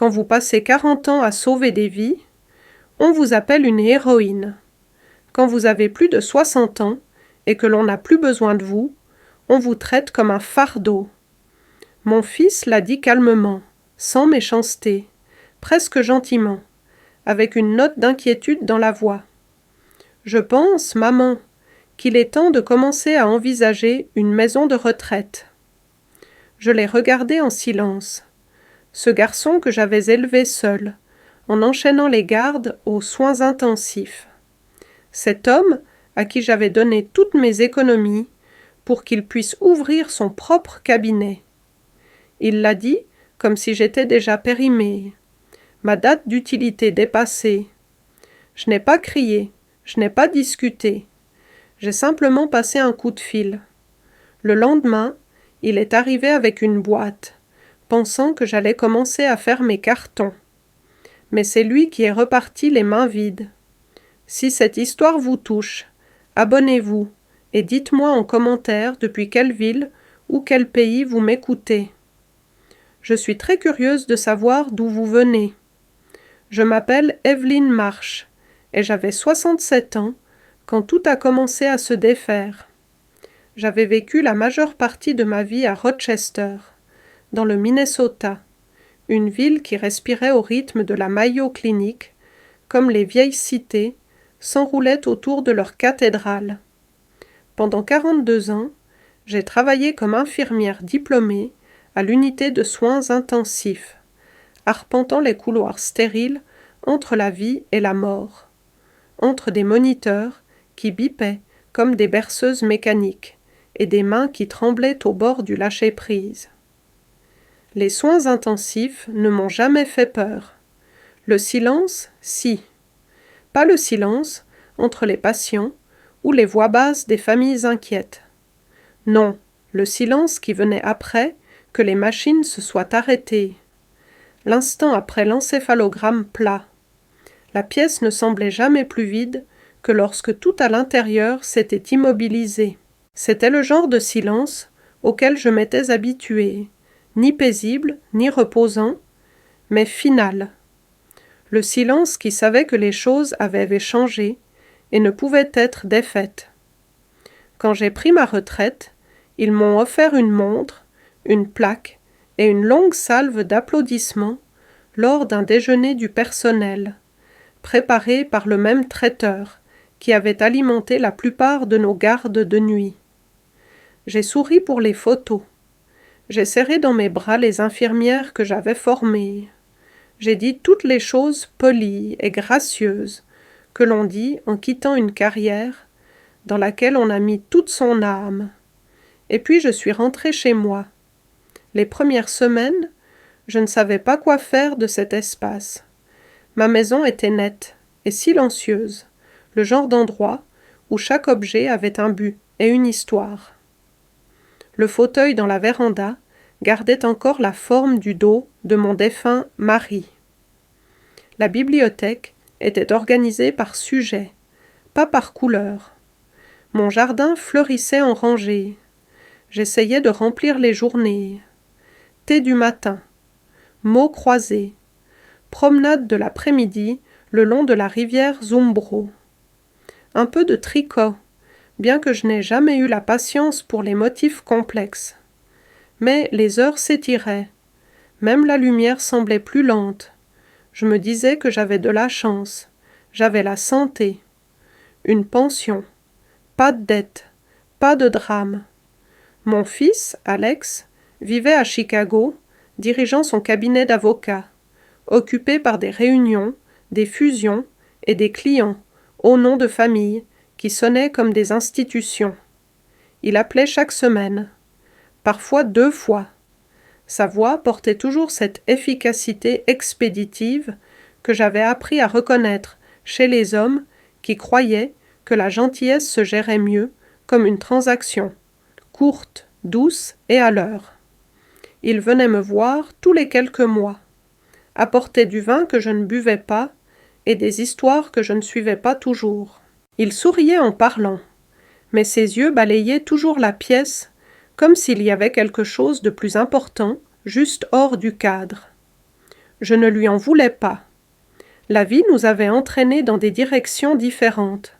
Quand vous passez 40 ans à sauver des vies, on vous appelle une héroïne. Quand vous avez plus de 60 ans et que l'on n'a plus besoin de vous, on vous traite comme un fardeau. Mon fils l'a dit calmement, sans méchanceté, presque gentiment, avec une note d'inquiétude dans la voix. Je pense, maman, qu'il est temps de commencer à envisager une maison de retraite. Je l'ai regardé en silence. Ce garçon que j'avais élevé seul, en enchaînant les gardes aux soins intensifs. Cet homme à qui j'avais donné toutes mes économies pour qu'il puisse ouvrir son propre cabinet. Il l'a dit comme si j'étais déjà périmée, ma date d'utilité dépassée. Je n'ai pas crié, je n'ai pas discuté. J'ai simplement passé un coup de fil. Le lendemain, il est arrivé avec une boîte, pensant que j'allais commencer à faire mes cartons. Mais c'est lui qui est reparti les mains vides. Si cette histoire vous touche, abonnez-vous et dites-moi en commentaire depuis quelle ville ou quel pays vous m'écoutez. Je suis très curieuse de savoir d'où vous venez. Je m'appelle Evelyne Marsh et j'avais 67 ans quand tout a commencé à se défaire. J'avais vécu la majeure partie de ma vie à Rochester, dans le Minnesota, une ville qui respirait au rythme de la Mayo Clinic, comme les vieilles cités s'enroulaient autour de leur cathédrale. Pendant 42 ans, j'ai travaillé comme infirmière diplômée à l'unité de soins intensifs, arpentant les couloirs stériles entre la vie et la mort, entre des moniteurs qui bipaient comme des berceuses mécaniques et des mains qui tremblaient au bord du lâcher-prise. Les soins intensifs ne m'ont jamais fait peur. Le silence, si. Pas le silence entre les patients ou les voix basses des familles inquiètes. Non, le silence qui venait après que les machines se soient arrêtées. L'instant après l'encéphalogramme plat. La pièce ne semblait jamais plus vide que lorsque tout à l'intérieur s'était immobilisé. C'était le genre de silence auquel je m'étais habituée, ni paisible, ni reposant, mais final. Le silence qui savait que les choses avaient changé et ne pouvaient être défaites. Quand j'ai pris ma retraite, ils m'ont offert une montre, une plaque et une longue salve d'applaudissements lors d'un déjeuner du personnel, préparé par le même traiteur qui avait alimenté la plupart de nos gardes de nuit. J'ai souri pour les photos. J'ai serré dans mes bras les infirmières que j'avais formées. J'ai dit toutes les choses polies et gracieuses que l'on dit en quittant une carrière dans laquelle on a mis toute son âme. Et puis je suis rentrée chez moi. Les premières semaines, je ne savais pas quoi faire de cet espace. Ma maison était nette et silencieuse, le genre d'endroit où chaque objet avait un but et une histoire. Le fauteuil dans la véranda gardait encore la forme du dos de mon défunt mari. La bibliothèque était organisée par sujet, pas par couleur. Mon jardin fleurissait en rangées. J'essayais de remplir les journées. Thé du matin, mots croisés, promenade de l'après-midi le long de la rivière Zumbro. Un peu de tricot, bien que je n'ai jamais eu la patience pour les motifs complexes. Mais les heures s'étiraient. Même la lumière semblait plus lente. Je me disais que j'avais de la chance. J'avais la santé. Une pension. Pas de dette. Pas de drame. Mon fils, Alex, vivait à Chicago, dirigeant son cabinet d'avocat, occupé par des réunions, des fusions et des clients, au nom de famille, qui sonnaient comme des institutions. Il appelait chaque semaine, parfois 2 fois. Sa voix portait toujours cette efficacité expéditive que j'avais appris à reconnaître chez les hommes qui croyaient que la gentillesse se gérait mieux comme une transaction, courte, douce et à l'heure. Il venait me voir tous les quelques mois, apportait du vin que je ne buvais pas et des histoires que je ne suivais pas toujours. Il souriait en parlant, mais ses yeux balayaient toujours la pièce comme s'il y avait quelque chose de plus important juste hors du cadre. Je ne lui en voulais pas. La vie nous avait entraînés dans des directions différentes.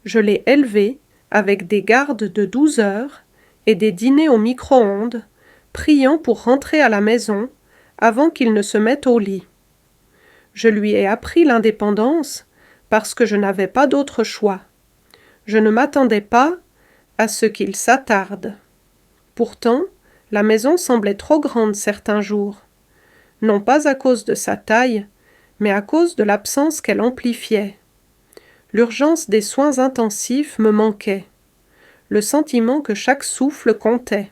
Je l'ai élevé avec des gardes de 12 heures et des dîners au micro-ondes, priant pour rentrer à la maison avant qu'il ne se mette au lit. Je lui ai appris l'indépendance parce que je n'avais pas d'autre choix. Je ne m'attendais pas à ce qu'il s'attarde. Pourtant, la maison semblait trop grande certains jours, non pas à cause de sa taille, mais à cause de l'absence qu'elle amplifiait. L'urgence des soins intensifs me manquait, le sentiment que chaque souffle comptait,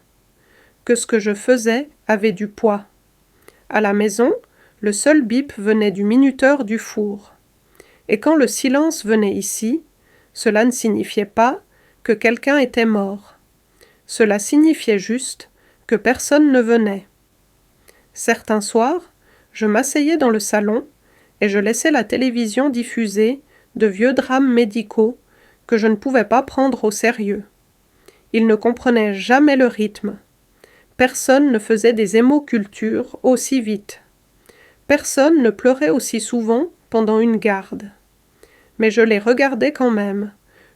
que ce que je faisais avait du poids. À la maison, le seul bip venait du minuteur du four. Et quand le silence venait ici, cela ne signifiait pas que quelqu'un était mort. Cela signifiait juste que personne ne venait. Certains soirs, je m'asseyais dans le salon et je laissais la télévision diffuser de vieux drames médicaux que je ne pouvais pas prendre au sérieux. Ils ne comprenaient jamais le rythme. Personne ne faisait des hémocultures aussi vite. Personne ne pleurait aussi souvent pendant une garde. Mais je les regardais quand même,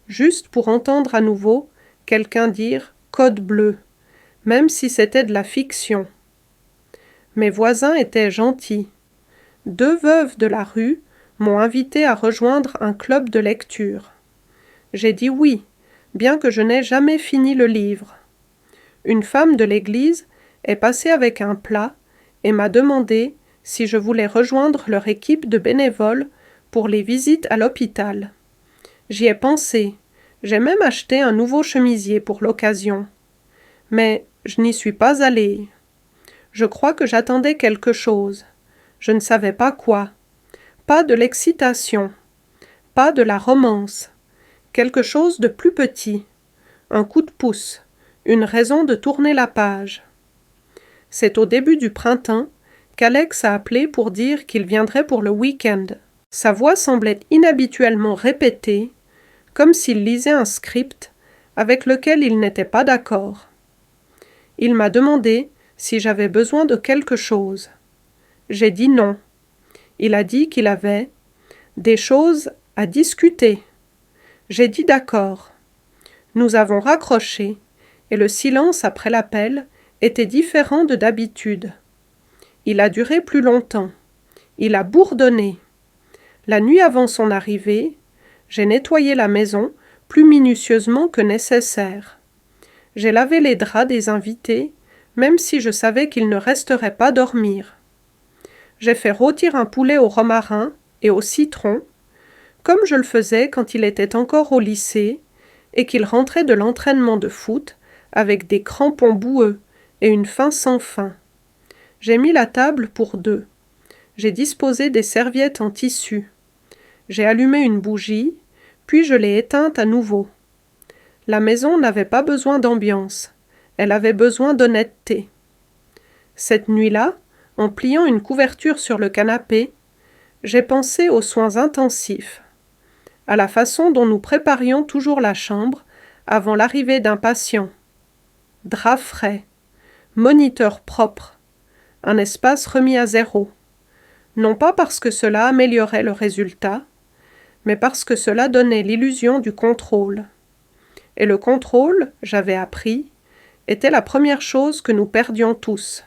juste pour entendre à nouveau quelqu'un dire « code bleu », même si c'était de la fiction. Mes voisins étaient gentils. 2 veuves de la rue m'ont invité à rejoindre un club de lecture. J'ai dit oui, bien que je n'ai jamais fini le livre. Une femme de l'église est passée avec un plat et m'a demandé si je voulais rejoindre leur équipe de bénévoles pour les visites à l'hôpital. J'y ai pensé, j'ai même acheté un nouveau chemisier pour l'occasion. Mais je n'y suis pas allée. Je crois que j'attendais quelque chose. Je ne savais pas quoi. Pas de l'excitation. Pas de la romance. Quelque chose de plus petit. Un coup de pouce. Une raison de tourner la page. C'est au début du printemps qu'Alex a appelé pour dire qu'il viendrait pour le week-end. Sa voix semblait inhabituellement répétée, comme s'il lisait un script avec lequel il n'était pas d'accord. Il m'a demandé si j'avais besoin de quelque chose. J'ai dit non. Il a dit qu'il avait des choses à discuter. J'ai dit d'accord. Nous avons raccroché, et le silence après l'appel était différent de d'habitude. Il a duré plus longtemps. Il a bourdonné. La nuit avant son arrivée, j'ai nettoyé la maison plus minutieusement que nécessaire. J'ai lavé les draps des invités, même si je savais qu'ils ne resteraient pas dormir. J'ai fait rôtir un poulet au romarin et au citron, comme je le faisais quand il était encore au lycée et qu'il rentrait de l'entraînement de foot avec des crampons boueux et une faim sans fin. J'ai mis la table pour 2. J'ai disposé des serviettes en tissu. J'ai allumé une bougie, puis je l'ai éteinte à nouveau. La maison n'avait pas besoin d'ambiance, elle avait besoin d'honnêteté. Cette nuit-là, en pliant une couverture sur le canapé, j'ai pensé aux soins intensifs, à la façon dont nous préparions toujours la chambre avant l'arrivée d'un patient. Drap frais, moniteur propre, un espace remis à zéro. Non pas parce que cela améliorait le résultat, mais parce que cela donnait l'illusion du contrôle. Et le contrôle, j'avais appris, était la première chose que nous perdions tous.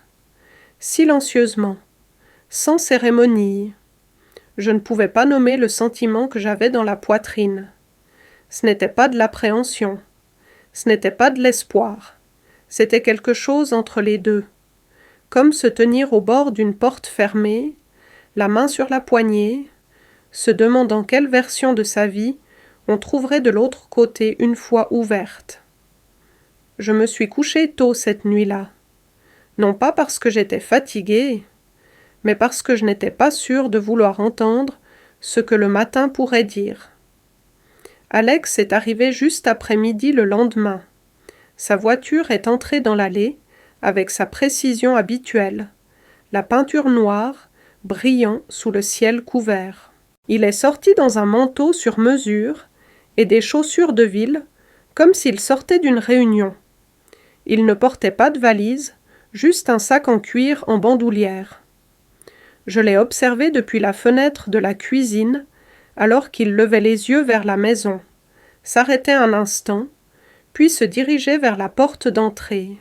Silencieusement, sans cérémonie. Je ne pouvais pas nommer le sentiment que j'avais dans la poitrine. Ce n'était pas de l'appréhension. Ce n'était pas de l'espoir. C'était quelque chose entre les deux. Comme se tenir au bord d'une porte fermée, la main sur la poignée, se demandant quelle version de sa vie on trouverait de l'autre côté une fois ouverte. Je me suis couchée tôt cette nuit-là. Non pas parce que j'étais fatiguée, mais parce que je n'étais pas sûre de vouloir entendre ce que le matin pourrait dire. Alex est arrivé juste après midi le lendemain. Sa voiture est entrée dans l'allée avec sa précision habituelle, la peinture noire brillant sous le ciel couvert. Il est sorti dans un manteau sur mesure et des chaussures de ville, comme s'il sortait d'une réunion. Il ne portait pas de valise, juste un sac en cuir en bandoulière. Je l'ai observé depuis la fenêtre de la cuisine, alors qu'il levait les yeux vers la maison, s'arrêtait un instant, puis se dirigeait vers la porte d'entrée.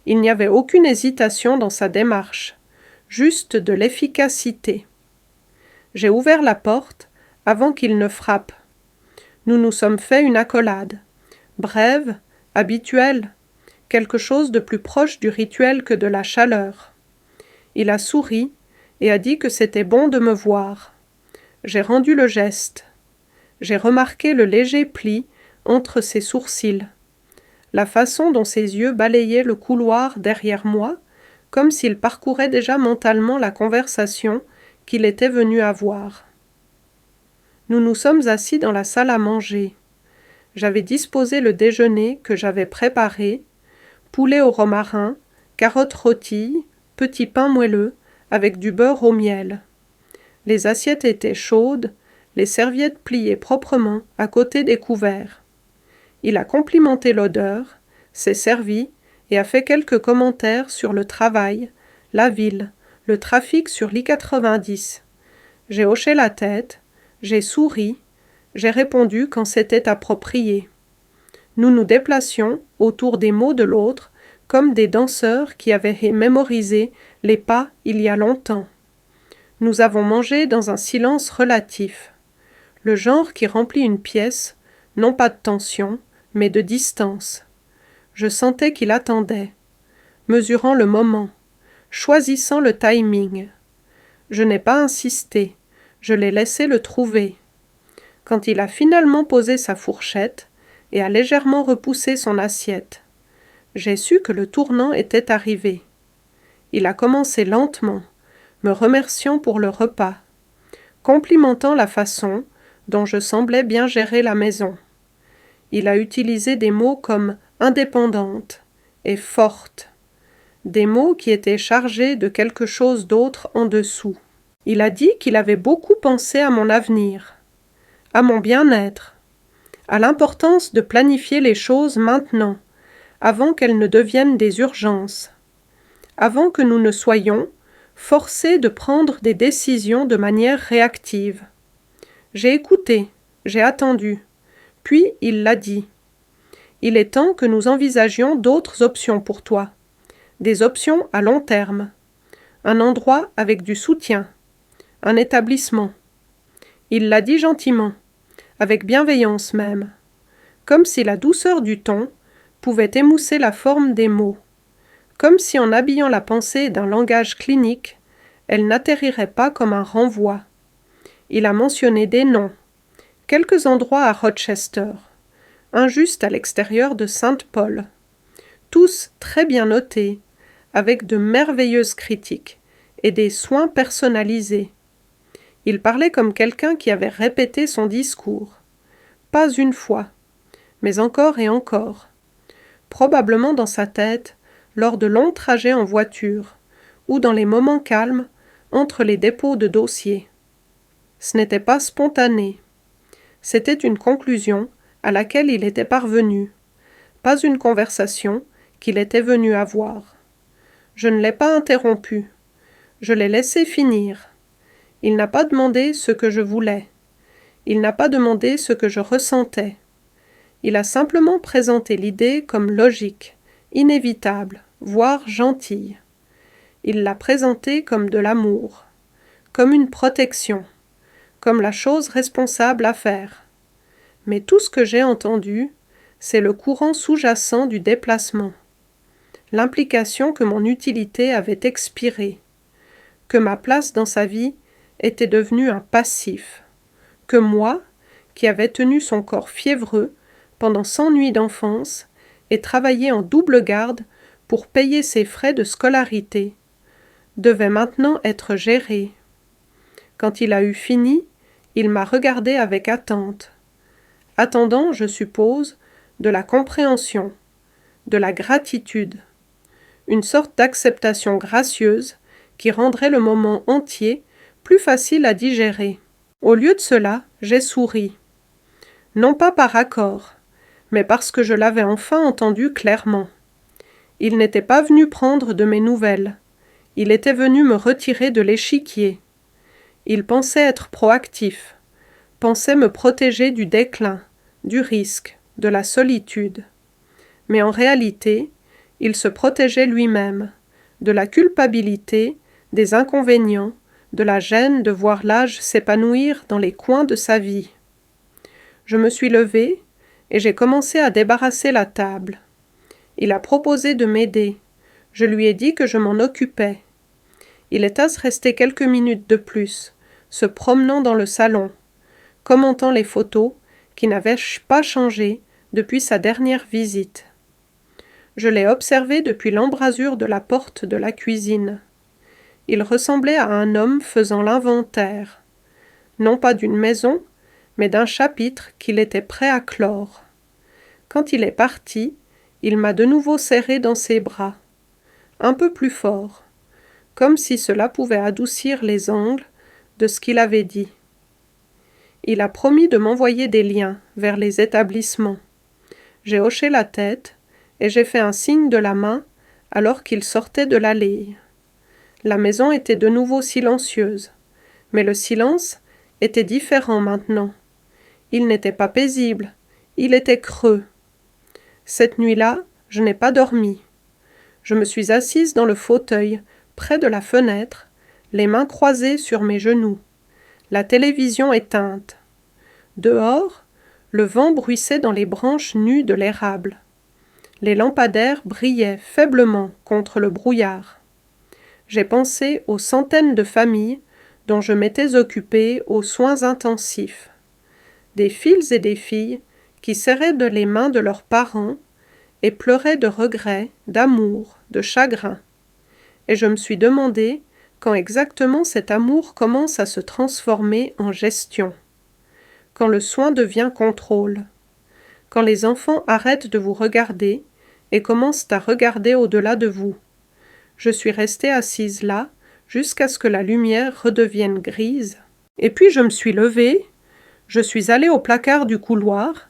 Il n'y avait aucune hésitation dans sa démarche, juste de l'efficacité. J'ai ouvert la porte avant qu'il ne frappe. Nous nous sommes fait une accolade, brève, habituelle, quelque chose de plus proche du rituel que de la chaleur. Il a souri et a dit que c'était bon de me voir. J'ai rendu le geste. J'ai remarqué le léger pli entre ses sourcils, la façon dont ses yeux balayaient le couloir derrière moi, comme s'il parcourait déjà mentalement la conversation qu'il était venu avoir. Nous nous sommes assis dans la salle à manger. J'avais disposé le déjeuner que j'avais préparé, poulet au romarin, carottes rôties, petit pain moelleux, avec du beurre au miel. Les assiettes étaient chaudes, les serviettes pliées proprement à côté des couverts. Il a complimenté l'odeur, s'est servi et a fait quelques commentaires sur le travail, la ville, le trafic sur l'I-90. J'ai hoché la tête, j'ai souri, j'ai répondu quand c'était approprié. Nous nous déplacions autour des mots de l'autre comme des danseurs qui avaient mémorisé les pas il y a longtemps. Nous avons mangé dans un silence relatif, le genre qui remplit une pièce, non pas de tension, mais de distance. Je sentais qu'il attendait, mesurant le moment, choisissant le timing. Je n'ai pas insisté, je l'ai laissé le trouver. Quand il a finalement posé sa fourchette et a légèrement repoussé son assiette, j'ai su que le tournant était arrivé. Il a commencé lentement, me remerciant pour le repas, complimentant la façon dont je semblais bien gérer la maison. Il a utilisé des mots comme indépendante et forte, des mots qui étaient chargés de quelque chose d'autre en dessous. Il a dit qu'il avait beaucoup pensé à mon avenir, à mon bien-être, à l'importance de planifier les choses maintenant, avant qu'elles ne deviennent des urgences, avant que nous ne soyons forcés de prendre des décisions de manière réactive. J'ai écouté, j'ai attendu, puis il l'a dit. Il est temps que nous envisagions d'autres options pour toi, des options à long terme, un endroit avec du soutien, un établissement. Il l'a dit gentiment, avec bienveillance même, comme si la douceur du ton pouvait émousser la forme des mots, comme si en habillant la pensée d'un langage clinique, elle n'atterrirait pas comme un renvoi. Il a mentionné des noms, quelques endroits à Rochester, un juste à l'extérieur de Saint-Paul, tous très bien notés, avec de merveilleuses critiques et des soins personnalisés. Il parlait comme quelqu'un qui avait répété son discours, pas une fois, mais encore et encore, probablement dans sa tête, lors de longs trajets en voiture, ou dans les moments calmes entre les dépôts de dossiers. Ce n'était pas spontané. C'était une conclusion à laquelle il était parvenu, pas une conversation qu'il était venu avoir. Je ne l'ai pas interrompu. Je l'ai laissé finir. Il n'a pas demandé ce que je voulais. Il n'a pas demandé ce que je ressentais. Il a simplement présenté l'idée comme logique, inévitable, voire gentille. Il l'a présentée comme de l'amour, comme une protection, comme la chose responsable à faire. Mais tout ce que j'ai entendu, c'est le courant sous-jacent du déplacement, l'implication que mon utilité avait expiré, que ma place dans sa vie était devenue un passif, que moi, qui avais tenu son corps fiévreux pendant 100 nuits d'enfance et travaillé en double garde pour payer ses frais de scolarité, devait maintenant être géré. Quand il a eu fini, il m'a regardé avec attente, attendant, je suppose, de la compréhension, de la gratitude, une sorte d'acceptation gracieuse qui rendrait le moment entier plus facile à digérer. Au lieu de cela, j'ai souri. Non pas par accord, mais parce que je l'avais enfin entendu clairement. Il n'était pas venu prendre de mes nouvelles. Il était venu me retirer de l'échiquier. Il pensait être proactif, pensait me protéger du déclin, du risque, de la solitude. Mais en réalité, il se protégeait lui-même, de la culpabilité, des inconvénients, de la gêne de voir l'âge s'épanouir dans les coins de sa vie. Je me suis levée et j'ai commencé à débarrasser la table. Il a proposé de m'aider. Je lui ai dit que je m'en occupais. Il est resté quelques minutes de plus, se promenant dans le salon, commentant les photos qui n'avaient pas changé depuis sa dernière visite. Je l'ai observé depuis l'embrasure de la porte de la cuisine. Il ressemblait à un homme faisant l'inventaire, non pas d'une maison, mais d'un chapitre qu'il était prêt à clore. Quand il est parti, il m'a de nouveau serré dans ses bras, un peu plus fort, comme si cela pouvait adoucir les angles de ce qu'il avait dit. Il a promis de m'envoyer des liens vers les établissements. J'ai hoché la tête et j'ai fait un signe de la main alors qu'il sortait de l'allée. La maison était de nouveau silencieuse, mais le silence était différent maintenant. Il n'était pas paisible, il était creux. Cette nuit-là, je n'ai pas dormi. Je me suis assise dans le fauteuil, près de la fenêtre, les mains croisées sur mes genoux, la télévision éteinte. Dehors, le vent bruissait dans les branches nues de l'érable. Les lampadaires brillaient faiblement contre le brouillard. J'ai pensé aux centaines de familles dont je m'étais occupée aux soins intensifs. Des fils et des filles qui serraient les mains de leurs parents et pleuraient de regret, d'amour, de chagrin. Et je me suis demandé quand exactement cet amour commence à se transformer en gestion, quand le soin devient contrôle, quand les enfants arrêtent de vous regarder et commencent à regarder au-delà de vous. Je suis restée assise là jusqu'à ce que la lumière redevienne grise, et puis je me suis levée, je suis allée au placard du couloir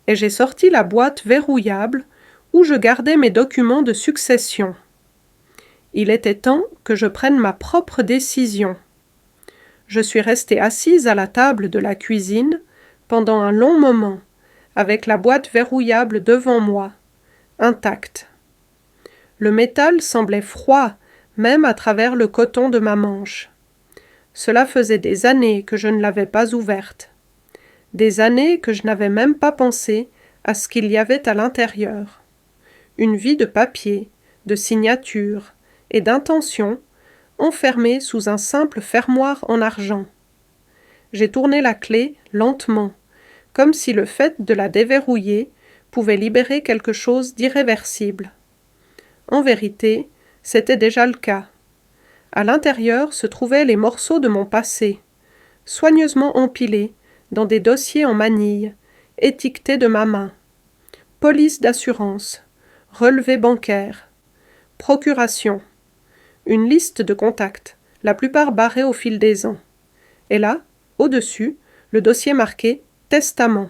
et j'ai sorti la boîte verrouillable où je gardais mes documents de succession. Il était temps que je prenne ma propre décision. Je suis restée assise à la table de la cuisine pendant un long moment, avec la boîte verrouillable devant moi, intacte. Le métal semblait froid, même à travers le coton de ma manche. Cela faisait des années que je ne l'avais pas ouverte. Des années que je n'avais même pas pensé à ce qu'il y avait à l'intérieur. Une vie de papier, de signatures et d'intentions enfermée sous un simple fermoir en argent. J'ai tourné la clé lentement, comme si le fait de la déverrouiller pouvait libérer quelque chose d'irréversible. En vérité, c'était déjà le cas. À l'intérieur se trouvaient les morceaux de mon passé, soigneusement empilés dans des dossiers en manille, étiquetés de ma main. Police d'assurance, relevé bancaire, procuration, une liste de contacts, la plupart barrés au fil des ans. Et là, au-dessus, le dossier marqué « Testament »,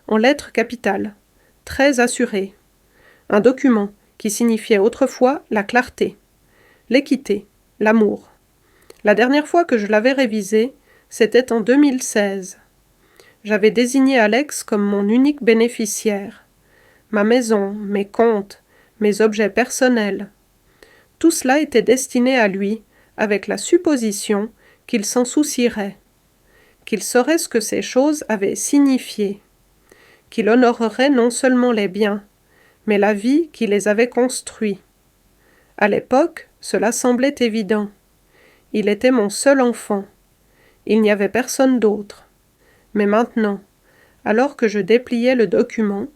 en lettres capitales, très assuré. Un document qui signifiait autrefois la clarté, l'équité, l'amour. La dernière fois que je l'avais révisé, c'était en 2016. J'avais désigné Alex comme mon unique bénéficiaire. Ma maison, mes comptes, mes objets personnels. Tout cela était destiné à lui, avec la supposition qu'il s'en soucierait, qu'il saurait ce que ces choses avaient signifié, qu'il honorerait non seulement les biens, mais la vie qui les avait construits. À l'époque, cela semblait évident. Il était mon seul enfant. Il n'y avait personne d'autre. Mais maintenant, alors que je dépliais le document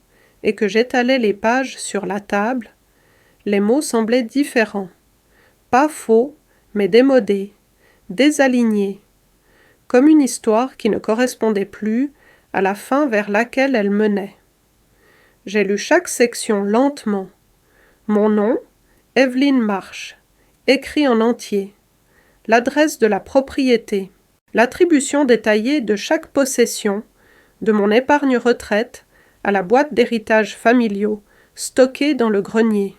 et que j'étalais les pages sur la table, les mots semblaient différents. Pas faux, mais démodés, désalignés, comme une histoire qui ne correspondait plus à la fin vers laquelle elle menait. J'ai lu chaque section lentement. Mon nom, Evelyne Marsh, écrit en entier. L'adresse de la propriété. L'attribution détaillée de chaque possession, de mon épargne retraite à la boîte d'héritages familiaux stockée dans le grenier.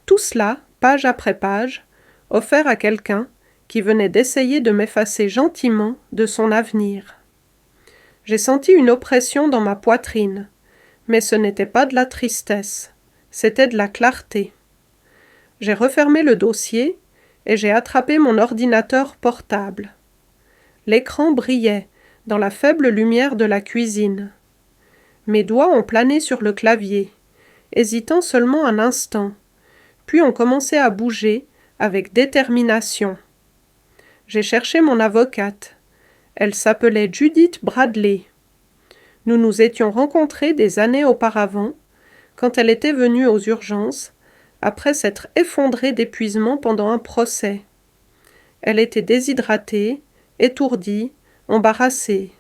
Tout cela, page après page, offert à quelqu'un qui venait d'essayer de m'effacer gentiment de son avenir. J'ai senti une oppression dans ma poitrine, mais ce n'était pas de la tristesse, c'était de la clarté. J'ai refermé le dossier et j'ai attrapé mon ordinateur portable. L'écran brillait dans la faible lumière de la cuisine. Mes doigts ont plané sur le clavier, hésitant seulement un instant, puis ont commencé à bouger avec détermination. J'ai cherché mon avocate. Elle s'appelait Judith Bradley. Nous nous étions rencontrés des années auparavant, quand elle était venue aux urgences, après s'être effondrée d'épuisement pendant un procès. Elle était déshydratée, étourdie, embarrassée.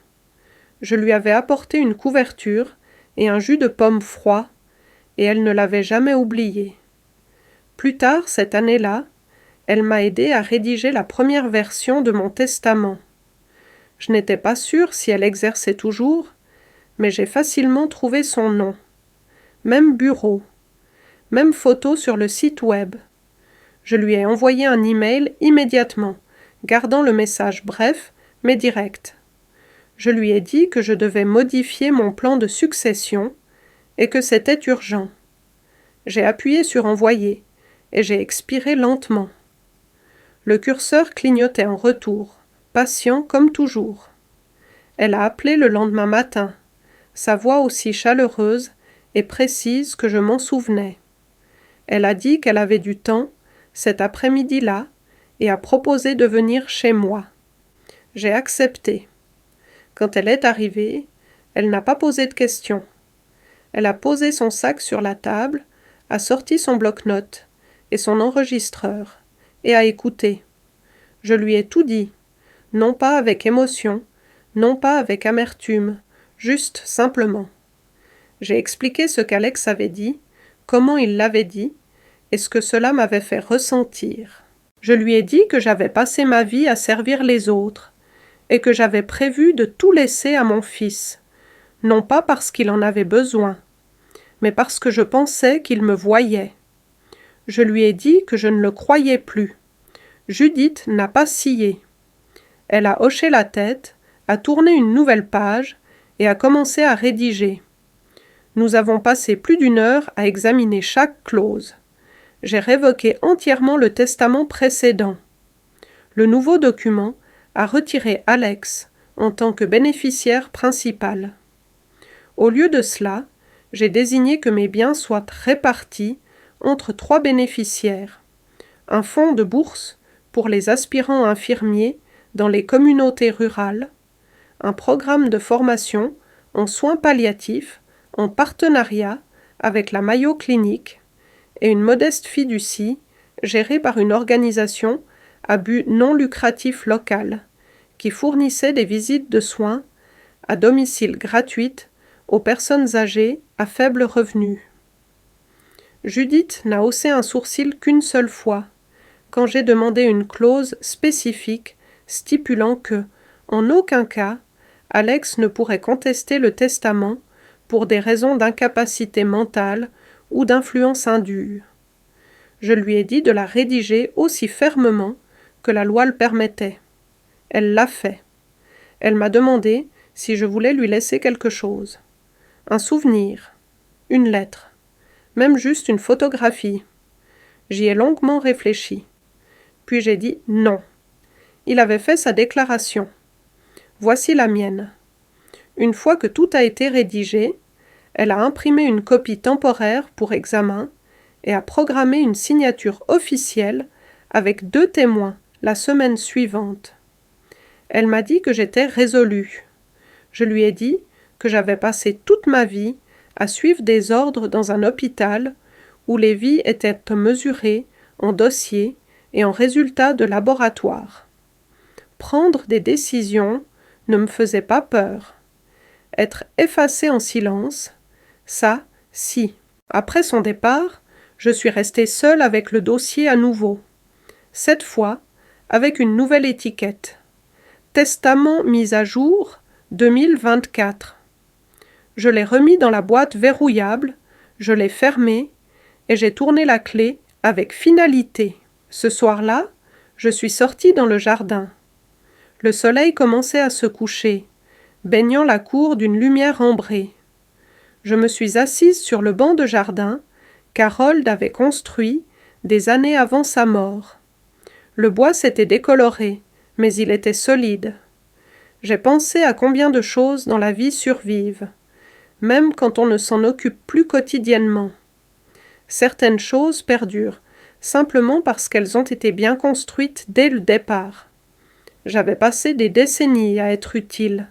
Je lui avais apporté une couverture et un jus de pomme froid, et elle ne l'avait jamais oublié. Plus tard, cette année-là, elle m'a aidé à rédiger la première version de mon testament. Je n'étais pas sûre si elle exerçait toujours, mais j'ai facilement trouvé son nom. Même bureau. Même photo sur le site web. Je lui ai envoyé un email immédiatement, gardant le message bref, mais direct. Je lui ai dit que je devais modifier mon plan de succession et que c'était urgent. J'ai appuyé sur envoyer et j'ai expiré lentement. Le curseur clignotait en retour, patient comme toujours. Elle a appelé le lendemain matin, sa voix aussi chaleureuse et précise que je m'en souvenais. Elle a dit qu'elle avait du temps, cet après-midi-là, et a proposé de venir chez moi. J'ai accepté. Quand elle est arrivée, elle n'a pas posé de questions. Elle a posé son sac sur la table, a sorti son bloc-notes et son enregistreur, et a écouté. Je lui ai tout dit, non pas avec émotion, non pas avec amertume, juste simplement. J'ai expliqué ce qu'Alex avait dit, comment il l'avait dit, et ce que cela m'avait fait ressentir. Je lui ai dit que j'avais passé ma vie à servir les autres, et que j'avais prévu de tout laisser à mon fils, non pas parce qu'il en avait besoin, mais parce que je pensais qu'il me voyait. Je lui ai dit que je ne le croyais plus. Judith n'a pas scié. Elle a hoché la tête, a tourné une nouvelle page et a commencé à rédiger. Nous avons passé plus d'1 heure à examiner chaque clause. J'ai révoqué entièrement le testament précédent. Le nouveau document a retiré Alex en tant que bénéficiaire principal. Au lieu de cela, j'ai désigné que mes biens soient répartis entre 3 bénéficiaires. Un fonds de bourse pour les aspirants infirmiers dans les communautés rurales, un programme de formation en soins palliatifs en partenariat avec la Mayo Clinic et une modeste fiducie gérée par une organisation à but non lucratif local qui fournissait des visites de soins à domicile gratuites aux personnes âgées à faible revenu. Judith n'a haussé un sourcil qu'une seule fois, quand j'ai demandé une clause spécifique stipulant que, en aucun cas, Alex ne pourrait contester le testament pour des raisons d'incapacité mentale ou d'influence indue. Je lui ai dit de la rédiger aussi fermement que la loi le permettait. Elle l'a fait. Elle m'a demandé si je voulais lui laisser quelque chose. Un souvenir, une lettre, même juste une photographie. J'y ai longuement réfléchi. Puis j'ai dit non. Il avait fait sa déclaration. Voici la mienne. Une fois que tout a été rédigé, elle a imprimé une copie temporaire pour examen et a programmé une signature officielle avec 2 témoins la semaine suivante. Elle m'a dit que j'étais résolue. Je lui ai dit que j'avais passé toute ma vie à suivre des ordres dans un hôpital où les vies étaient mesurées en dossiers et en résultats de laboratoire. Prendre des décisions ne me faisait pas peur. Être effacée en silence, ça, si. Après son départ, je suis restée seule avec le dossier à nouveau. Cette fois, avec une nouvelle étiquette. Testament mis à jour 2024. Je l'ai remis dans la boîte verrouillable, je l'ai fermé et j'ai tourné la clé avec finalité. Ce soir-là, Je suis sortie dans le jardin. Le soleil commençait à se coucher, baignant la cour d'une lumière ambrée. Je me suis assise sur le banc de jardin qu'Harold avait construit des années avant sa mort. Le bois s'était décoloré, mais il était solide. J'ai pensé à combien de choses dans la vie survivent, même quand on ne s'en occupe plus quotidiennement. Certaines choses perdurent, simplement parce qu'elles ont été bien construites dès le départ. J'avais passé des décennies à être utile,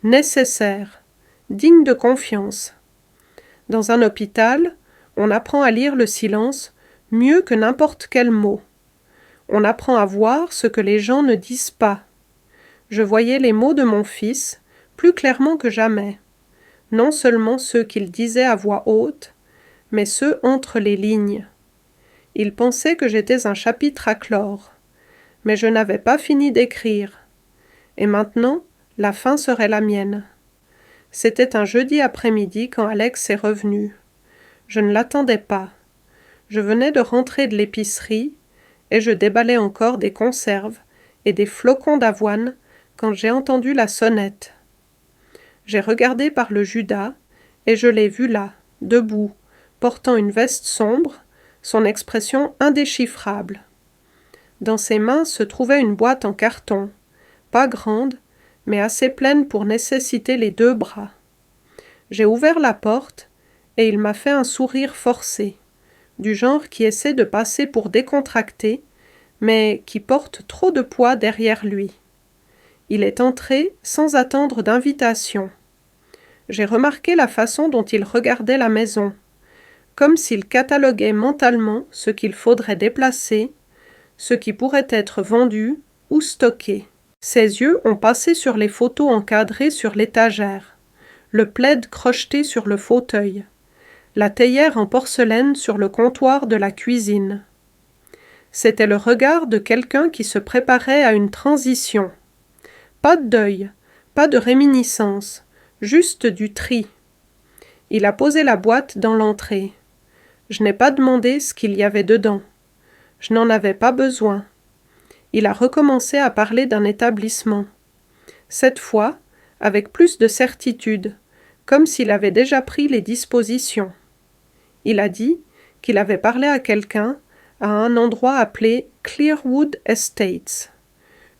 nécessaire, digne de confiance. Dans un hôpital, on apprend à lire le silence mieux que n'importe quel mot. On apprend à voir ce que les gens ne disent pas. Je voyais les mots de mon fils plus clairement que jamais, non seulement ceux qu'il disait à voix haute, mais ceux entre les lignes. Il pensait que j'étais un chapitre à clore, mais je n'avais pas fini d'écrire. Et maintenant, la fin serait la mienne. C'était un jeudi après-midi quand Alex est revenu. Je ne l'attendais pas. Je venais de rentrer de l'épicerie et je déballais encore des conserves et des flocons d'avoine quand j'ai entendu la sonnette. J'ai regardé par le judas et je l'ai vu là, debout, portant une veste sombre, son expression indéchiffrable. Dans ses mains se trouvait une boîte en carton, pas grande, mais assez pleine pour nécessiter les 2 bras. J'ai ouvert la porte et il m'a fait un sourire forcé, du genre qui essaie de passer pour décontracté, mais qui porte trop de poids derrière lui. Il est entré sans attendre d'invitation. J'ai remarqué la façon dont il regardait la maison, comme s'il cataloguait mentalement ce qu'il faudrait déplacer, ce qui pourrait être vendu ou stocké. Ses yeux ont passé sur les photos encadrées sur l'étagère, le plaid crocheté sur le fauteuil, la théière en porcelaine sur le comptoir de la cuisine. C'était le regard de quelqu'un qui se préparait à une transition. Pas de deuil, pas de réminiscence, juste du tri. Il a posé la boîte dans l'entrée. Je n'ai pas demandé ce qu'il y avait dedans. Je n'en avais pas besoin. Il a recommencé à parler d'un établissement. Cette fois, avec plus de certitude, comme s'il avait déjà pris les dispositions. Il a dit qu'il avait parlé à quelqu'un à un endroit appelé Clearwood Estates,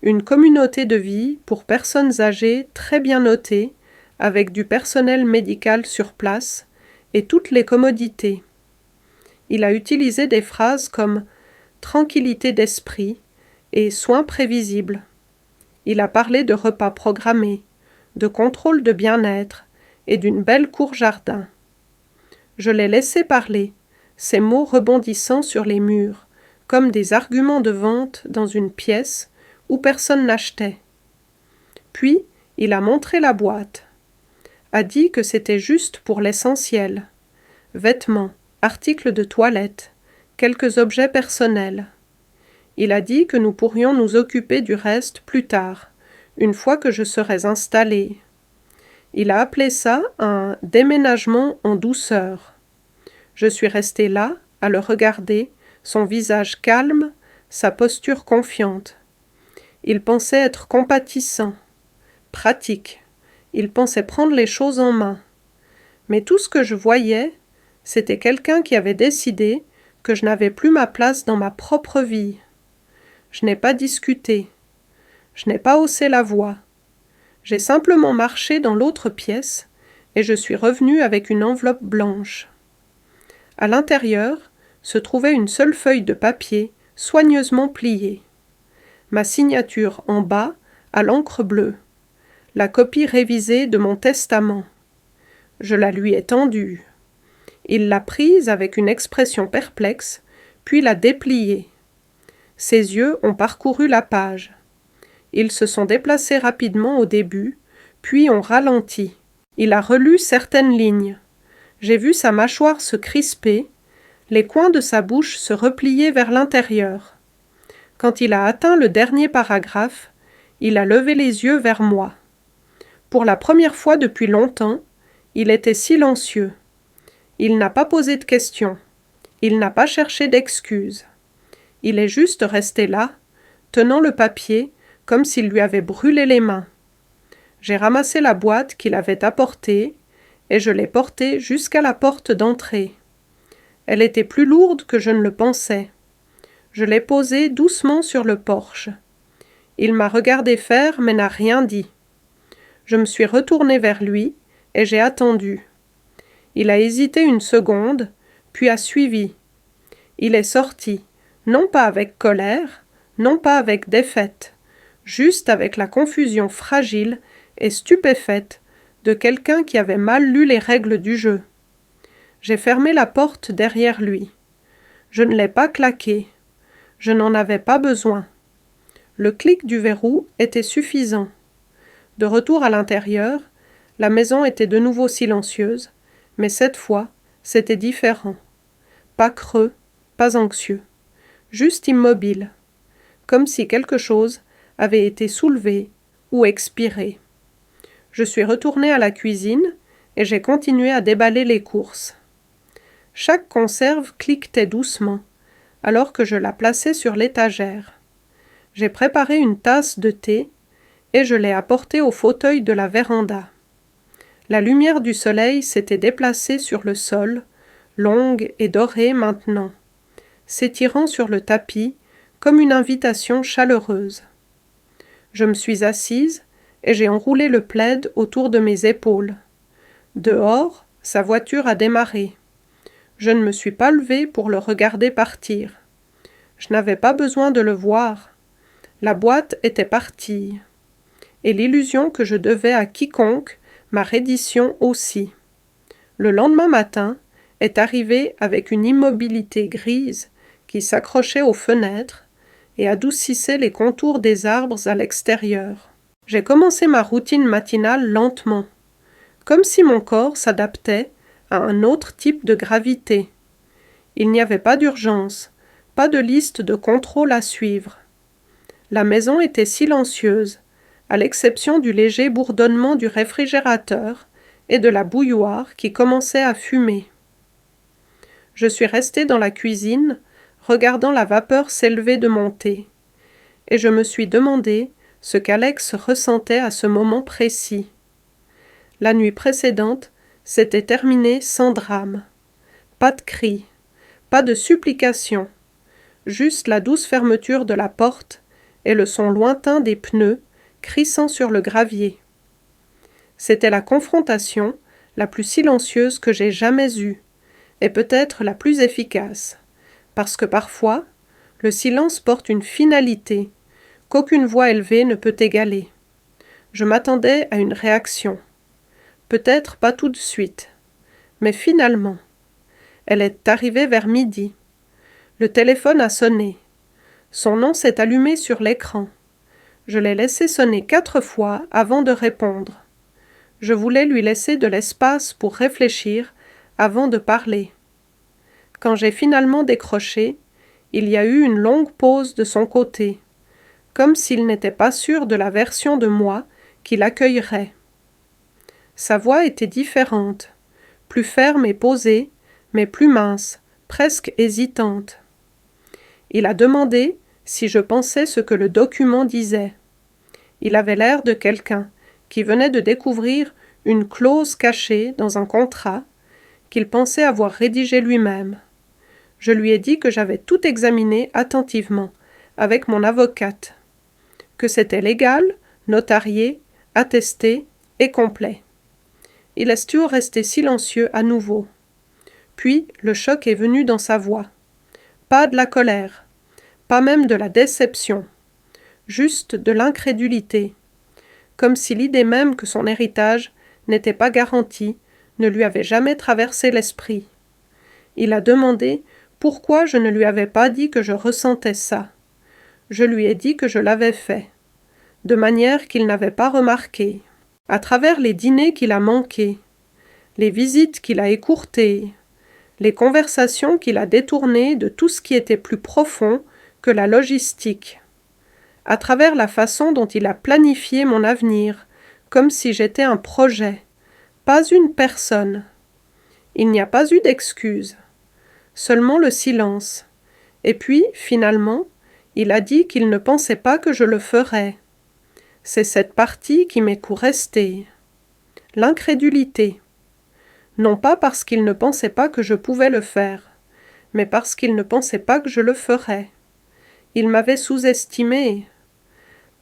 une communauté de vie pour personnes âgées très bien notées, avec du personnel médical sur place et toutes les commodités. Il a utilisé des phrases comme « tranquillité d'esprit » et « soins prévisibles ». Il a parlé de repas programmés, de contrôle de bien-être et d'une belle cour-jardin. Je l'ai laissé parler, ces mots rebondissant sur les murs, comme des arguments de vente dans une pièce où personne n'achetait. Puis, il a montré la boîte, a dit que c'était juste pour l'essentiel. Vêtements, articles de toilette, quelques objets personnels. Il a dit que nous pourrions nous occuper du reste plus tard, une fois que je serais installée. Il a appelé ça un déménagement en douceur. Je suis restée là, à le regarder, son visage calme, sa posture confiante. Il pensait être compatissant, pratique. Il pensait prendre les choses en main. Mais tout ce que je voyais, c'était quelqu'un qui avait décidé que je n'avais plus ma place dans ma propre vie. Je n'ai pas discuté. Je n'ai pas haussé la voix. J'ai simplement marché dans l'autre pièce et je suis revenue avec une enveloppe blanche. À l'intérieur se trouvait une seule feuille de papier soigneusement pliée. Ma signature en bas à l'encre bleue. La copie révisée de mon testament. Je la lui ai tendue. Il l'a prise avec une expression perplexe, puis l'a dépliée. Ses yeux ont parcouru la page. Ils se sont déplacés rapidement au début, puis ont ralenti. Il a relu certaines lignes. J'ai vu sa mâchoire se crisper, les coins de sa bouche se replier vers l'intérieur. Quand il a atteint le dernier paragraphe, il a levé les yeux vers moi. Pour la première fois depuis longtemps, il était silencieux. Il n'a pas posé de questions. Il n'a pas cherché d'excuses. Il est juste resté là, tenant le papier comme s'il lui avait brûlé les mains. J'ai ramassé la boîte qu'il avait apportée et je l'ai portée jusqu'à la porte d'entrée. Elle était plus lourde que je ne le pensais. Je l'ai posée doucement sur le porche. Il m'a regardé faire mais n'a rien dit. Je me suis retournée vers lui et j'ai attendu. Il a hésité une seconde, puis a suivi. Il est sorti, non pas avec colère, non pas avec défaite, juste avec la confusion fragile et stupéfaite de quelqu'un qui avait mal lu les règles du jeu. J'ai fermé la porte derrière lui. Je ne l'ai pas claquée. Je n'en avais pas besoin. Le clic du verrou était suffisant. De retour à l'intérieur, la maison était de nouveau silencieuse, mais cette fois, c'était différent. Pas creux, pas anxieux, juste immobile, comme si quelque chose avait été soulevé ou expiré. Je suis retournée à la cuisine et j'ai continué à déballer les courses. Chaque conserve cliquetait doucement, alors que je la plaçais sur l'étagère. J'ai préparé une tasse de thé et je l'ai apportée au fauteuil de la véranda. La lumière du soleil s'était déplacée sur le sol, longue et dorée maintenant, s'étirant sur le tapis comme une invitation chaleureuse. Je me suis assise et j'ai enroulé le plaid autour de mes épaules. Dehors, sa voiture a démarré. Je ne me suis pas levée pour le regarder partir. Je n'avais pas besoin de le voir. La boîte était partie. Et l'illusion que je devais à quiconque, ma reddition aussi. Le lendemain matin est arrivé avec une immobilité grise qui s'accrochait aux fenêtres et adoucissait les contours des arbres à l'extérieur. J'ai commencé ma routine matinale lentement, comme si mon corps s'adaptait à un autre type de gravité. Il n'y avait pas d'urgence, pas de liste de contrôle à suivre. La maison était silencieuse, à l'exception du léger bourdonnement du réfrigérateur et de la bouilloire qui commençait à fumer. Je suis restée dans la cuisine, regardant la vapeur s'élever de mon thé, et je me suis demandé ce qu'Alex ressentait à ce moment précis. La nuit précédente s'était terminée sans drame. Pas de cris, pas de supplications, juste la douce fermeture de la porte et le son lointain des pneus crissant sur le gravier. C'était la confrontation la plus silencieuse que j'ai jamais eue, et peut-être la plus efficace, parce que parfois, le silence porte une finalité qu'aucune voix élevée ne peut égaler. Je m'attendais à une réaction. Peut-être pas tout de suite, mais finalement. Elle est arrivée vers midi. Le téléphone a sonné. Son nom s'est allumé sur l'écran. Je l'ai laissé sonner 4 fois avant de répondre. Je voulais lui laisser de l'espace pour réfléchir avant de parler. Quand j'ai finalement décroché, il y a eu une longue pause de son côté, comme s'il n'était pas sûr de la version de moi qu'il accueillerait. Sa voix était différente, plus ferme et posée, mais plus mince, presque hésitante. Il a demandé si je pensais ce que le document disait. Il avait l'air de quelqu'un qui venait de découvrir une clause cachée dans un contrat qu'il pensait avoir rédigé lui-même. Je lui ai dit que j'avais tout examiné attentivement, avec mon avocate, que c'était légal, notarié, attesté et complet. Il est toujours resté silencieux à nouveau. Puis le choc est venu dans sa voix. Pas de la colère, pas même de la déception, juste de l'incrédulité, comme si l'idée même que son héritage n'était pas garanti ne lui avait jamais traversé l'esprit. Il a demandé pourquoi je ne lui avais pas dit que je ressentais ça. Je lui ai dit que je l'avais fait, de manière qu'il n'avait pas remarqué. À travers les dîners qu'il a manqués, les visites qu'il a écourtées, les conversations qu'il a détournées de tout ce qui était plus profond que la logistique, à travers la façon dont il a planifié mon avenir, comme si j'étais un projet, pas une personne. Il n'y a pas eu d'excuse, seulement le silence. Et puis, finalement, Il a dit qu'il ne pensait pas que je le ferais. C'est cette partie qui m'est restée. L'incrédulité. Non pas parce qu'il ne pensait pas que je pouvais le faire, mais parce qu'il ne pensait pas que je le ferais. Il m'avait sous-estimé,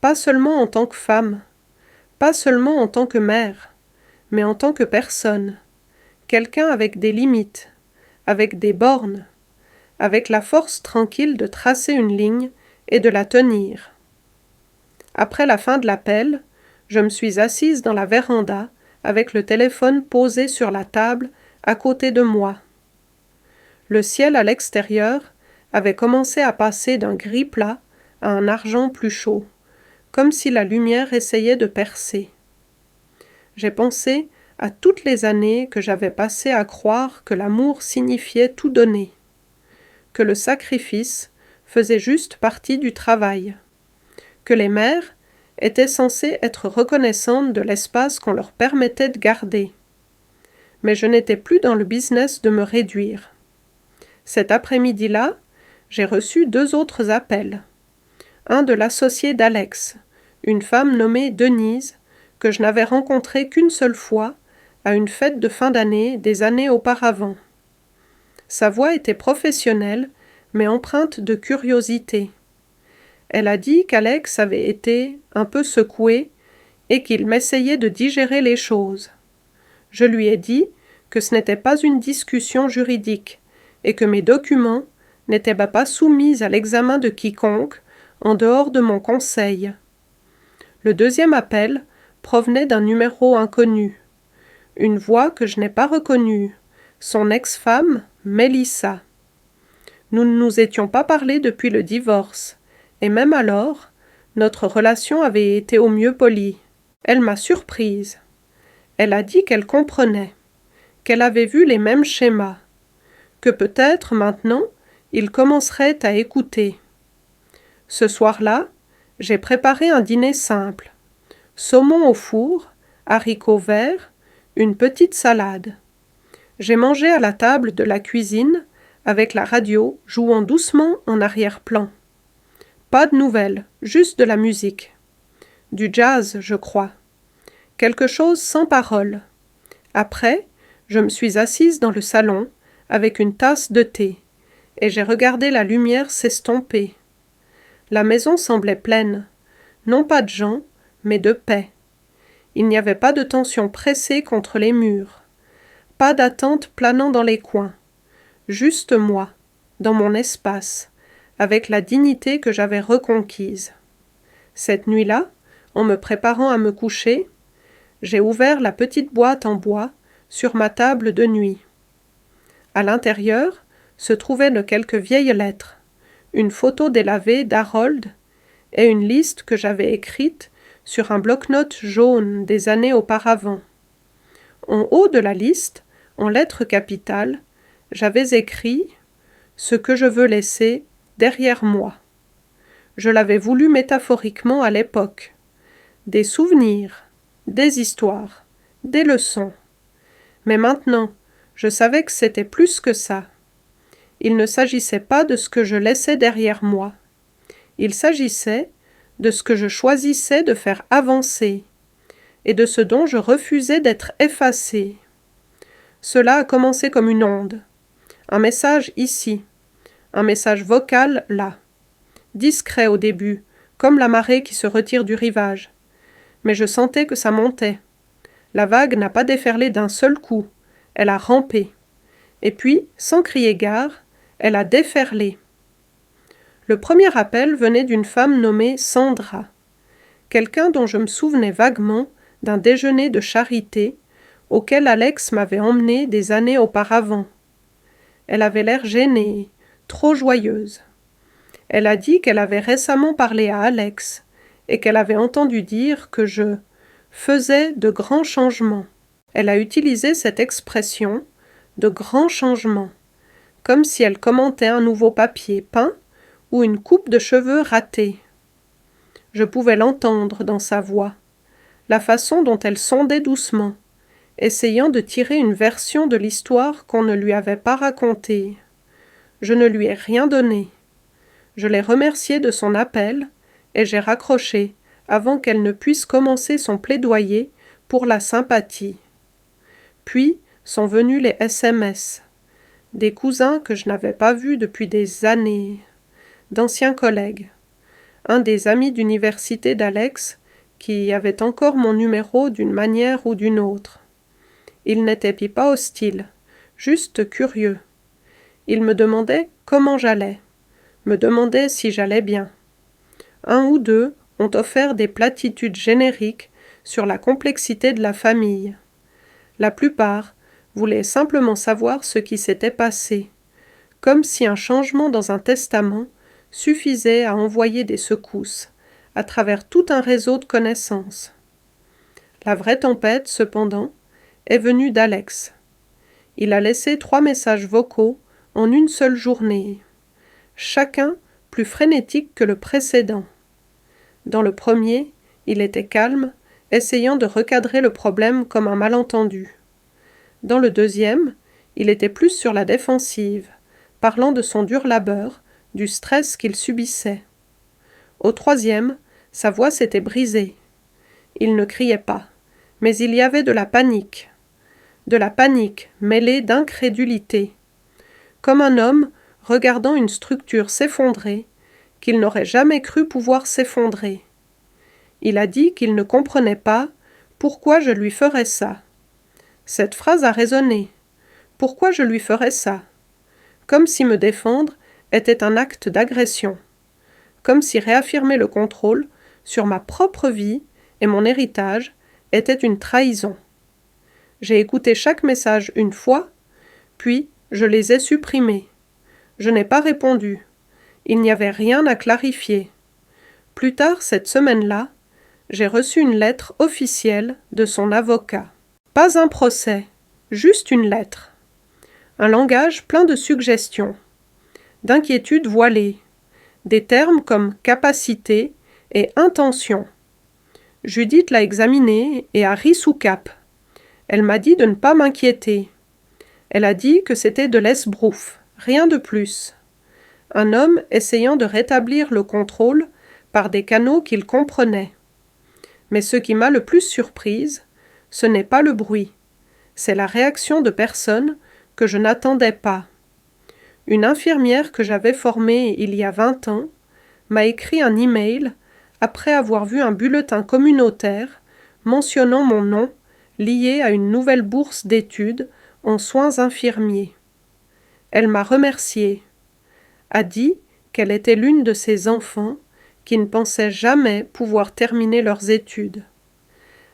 pas seulement en tant que femme, pas seulement en tant que mère, mais en tant que personne, quelqu'un avec des limites, avec des bornes, avec la force tranquille de tracer une ligne et de la tenir. Après la fin de l'appel, je me suis assise dans la véranda avec le téléphone posé sur la table à côté de moi. Le ciel à l'extérieur avait commencé à passer d'un gris plat à un argent plus chaud, comme si la lumière essayait de percer. J'ai pensé à toutes les années que j'avais passées à croire que l'amour signifiait tout donner, que le sacrifice faisait juste partie du travail, que les mères étaient censées être reconnaissantes de l'espace qu'on leur permettait de garder. Mais je n'étais plus dans le business de me réduire. Cet après-midi-là, j'ai reçu 2 autres appels. Un de l'associé d'Alex, une femme nommée Denise, que je n'avais rencontrée qu'une seule fois, à une fête de fin d'année des années auparavant. Sa voix était professionnelle, mais empreinte de curiosité. Elle a dit qu'Alex avait été un peu secoué et qu'il m'essayait de digérer les choses. Je lui ai dit que ce n'était pas une discussion juridique et que mes documents n'étaient pas soumis à l'examen de quiconque en dehors de mon conseil. Le deuxième appel provenait d'un numéro inconnu. Une voix que je n'ai pas reconnue, son ex-femme, Mélissa. Nous ne nous étions pas parlé depuis le divorce, et même alors, notre relation avait été au mieux polie. Elle m'a surprise. Elle a dit qu'elle comprenait, qu'elle avait vu les mêmes schémas, que peut-être maintenant il commencerait à écouter. Ce soir-là, j'ai préparé un dîner simple. Saumon au four, haricots verts, une petite salade. J'ai mangé à la table de la cuisine, avec la radio jouant doucement en arrière-plan. Pas de nouvelles, juste de la musique. Du jazz, je crois. Quelque chose sans parole. Après, je me suis assise dans le salon, avec une tasse de thé, et j'ai regardé la lumière s'estomper. La maison semblait pleine, non pas de gens, mais de paix. Il n'y avait pas de tension pressée contre les murs, pas d'attente planant dans les coins, juste moi, dans mon espace, avec la dignité que j'avais reconquise. Cette nuit-là, en me préparant à me coucher, j'ai ouvert la petite boîte en bois sur ma table de nuit. À l'intérieur se trouvaient quelques vieilles lettres, une photo délavée d'Harold et une liste que j'avais écrite sur un bloc-notes jaune des années auparavant. En haut de la liste, en lettres capitales, j'avais écrit « Ce que je veux laisser derrière moi ». Je l'avais voulu métaphoriquement à l'époque. Des souvenirs, des histoires, des leçons. Mais maintenant, je savais que c'était plus que ça. Il ne s'agissait pas de ce que je laissais derrière moi. Il s'agissait de ce que je choisissais de faire avancer, et de ce dont je refusais d'être effacé. Cela a commencé comme une onde. Un message ici, un message vocal là. Discret au début, comme la marée qui se retire du rivage. Mais je sentais que ça montait. La vague n'a pas déferlé d'un seul coup, elle a rampé. Et puis, sans crier gare, elle a déferlé. Le premier appel venait d'une femme nommée Sandra, quelqu'un dont je me souvenais vaguement d'un déjeuner de charité auquel Alex m'avait emmené des années auparavant. Elle avait l'air gênée, trop joyeuse. Elle a dit qu'elle avait récemment parlé à Alex et qu'elle avait entendu dire que je faisais de grands changements. Elle a utilisé cette expression de grands changements, comme si elle commentait un nouveau papier peint ou une coupe de cheveux ratée. Je pouvais l'entendre dans sa voix, la façon dont elle sondait doucement, essayant de tirer une version de l'histoire qu'on ne lui avait pas racontée. Je ne lui ai rien donné. Je l'ai remerciée de son appel et j'ai raccroché avant qu'elle ne puisse commencer son plaidoyer pour la sympathie. Puis sont venus les SMS, des cousins que je n'avais pas vus depuis des années, d'anciens collègues, un des amis d'université d'Alex qui avait encore mon numéro d'une manière ou d'une autre. Il n'était pas hostile, juste curieux. Il me demandait comment j'allais, me demandait si j'allais bien. Un ou deux ont offert des platitudes génériques sur la complexité de la famille. La plupart voulaient simplement savoir ce qui s'était passé, comme si un changement dans un testament suffisait à envoyer des secousses à travers tout un réseau de connaissances. La vraie tempête, cependant, est venue d'Alex. Il a laissé 3 messages vocaux en une seule journée, chacun plus frénétique que le précédent. Dans le premier, il était calme, essayant de recadrer le problème comme un malentendu. Dans le deuxième, il était plus sur la défensive, parlant de son dur labeur, du stress qu'il subissait. Au troisième, sa voix s'était brisée. Il ne criait pas, mais il y avait de la panique mêlée d'incrédulité, comme un homme regardant une structure s'effondrer, qu'il n'aurait jamais cru pouvoir s'effondrer. Il a dit qu'il ne comprenait pas pourquoi je lui ferais ça. Cette phrase a résonné. Pourquoi je lui ferais ça? Comme si me défendre était un acte d'agression. Comme si réaffirmer le contrôle sur ma propre vie et mon héritage était une trahison. J'ai écouté chaque message une fois, puis je les ai supprimés. Je n'ai pas répondu. Il n'y avait rien à clarifier. Plus tard cette semaine-là, j'ai reçu une lettre officielle de son avocat. Pas un procès, juste une lettre. Un langage plein de suggestions, d'inquiétudes voilées, des termes comme capacité et intention. Judith l'a examiné et a ri sous cape. Elle m'a dit de ne pas m'inquiéter. Elle a dit que c'était de l'esbrouf, rien de plus. Un homme essayant de rétablir le contrôle par des canaux qu'il comprenait. Mais ce qui m'a le plus surprise, ce n'est pas le bruit, c'est la réaction de personnes que je n'attendais pas. Une infirmière que j'avais formée il y a 20 ans m'a écrit un email après avoir vu un bulletin communautaire mentionnant mon nom lié à une nouvelle bourse d'études en soins infirmiers. Elle m'a remerciée, a dit qu'elle était l'une de ces enfants qui ne pensaient jamais pouvoir terminer leurs études,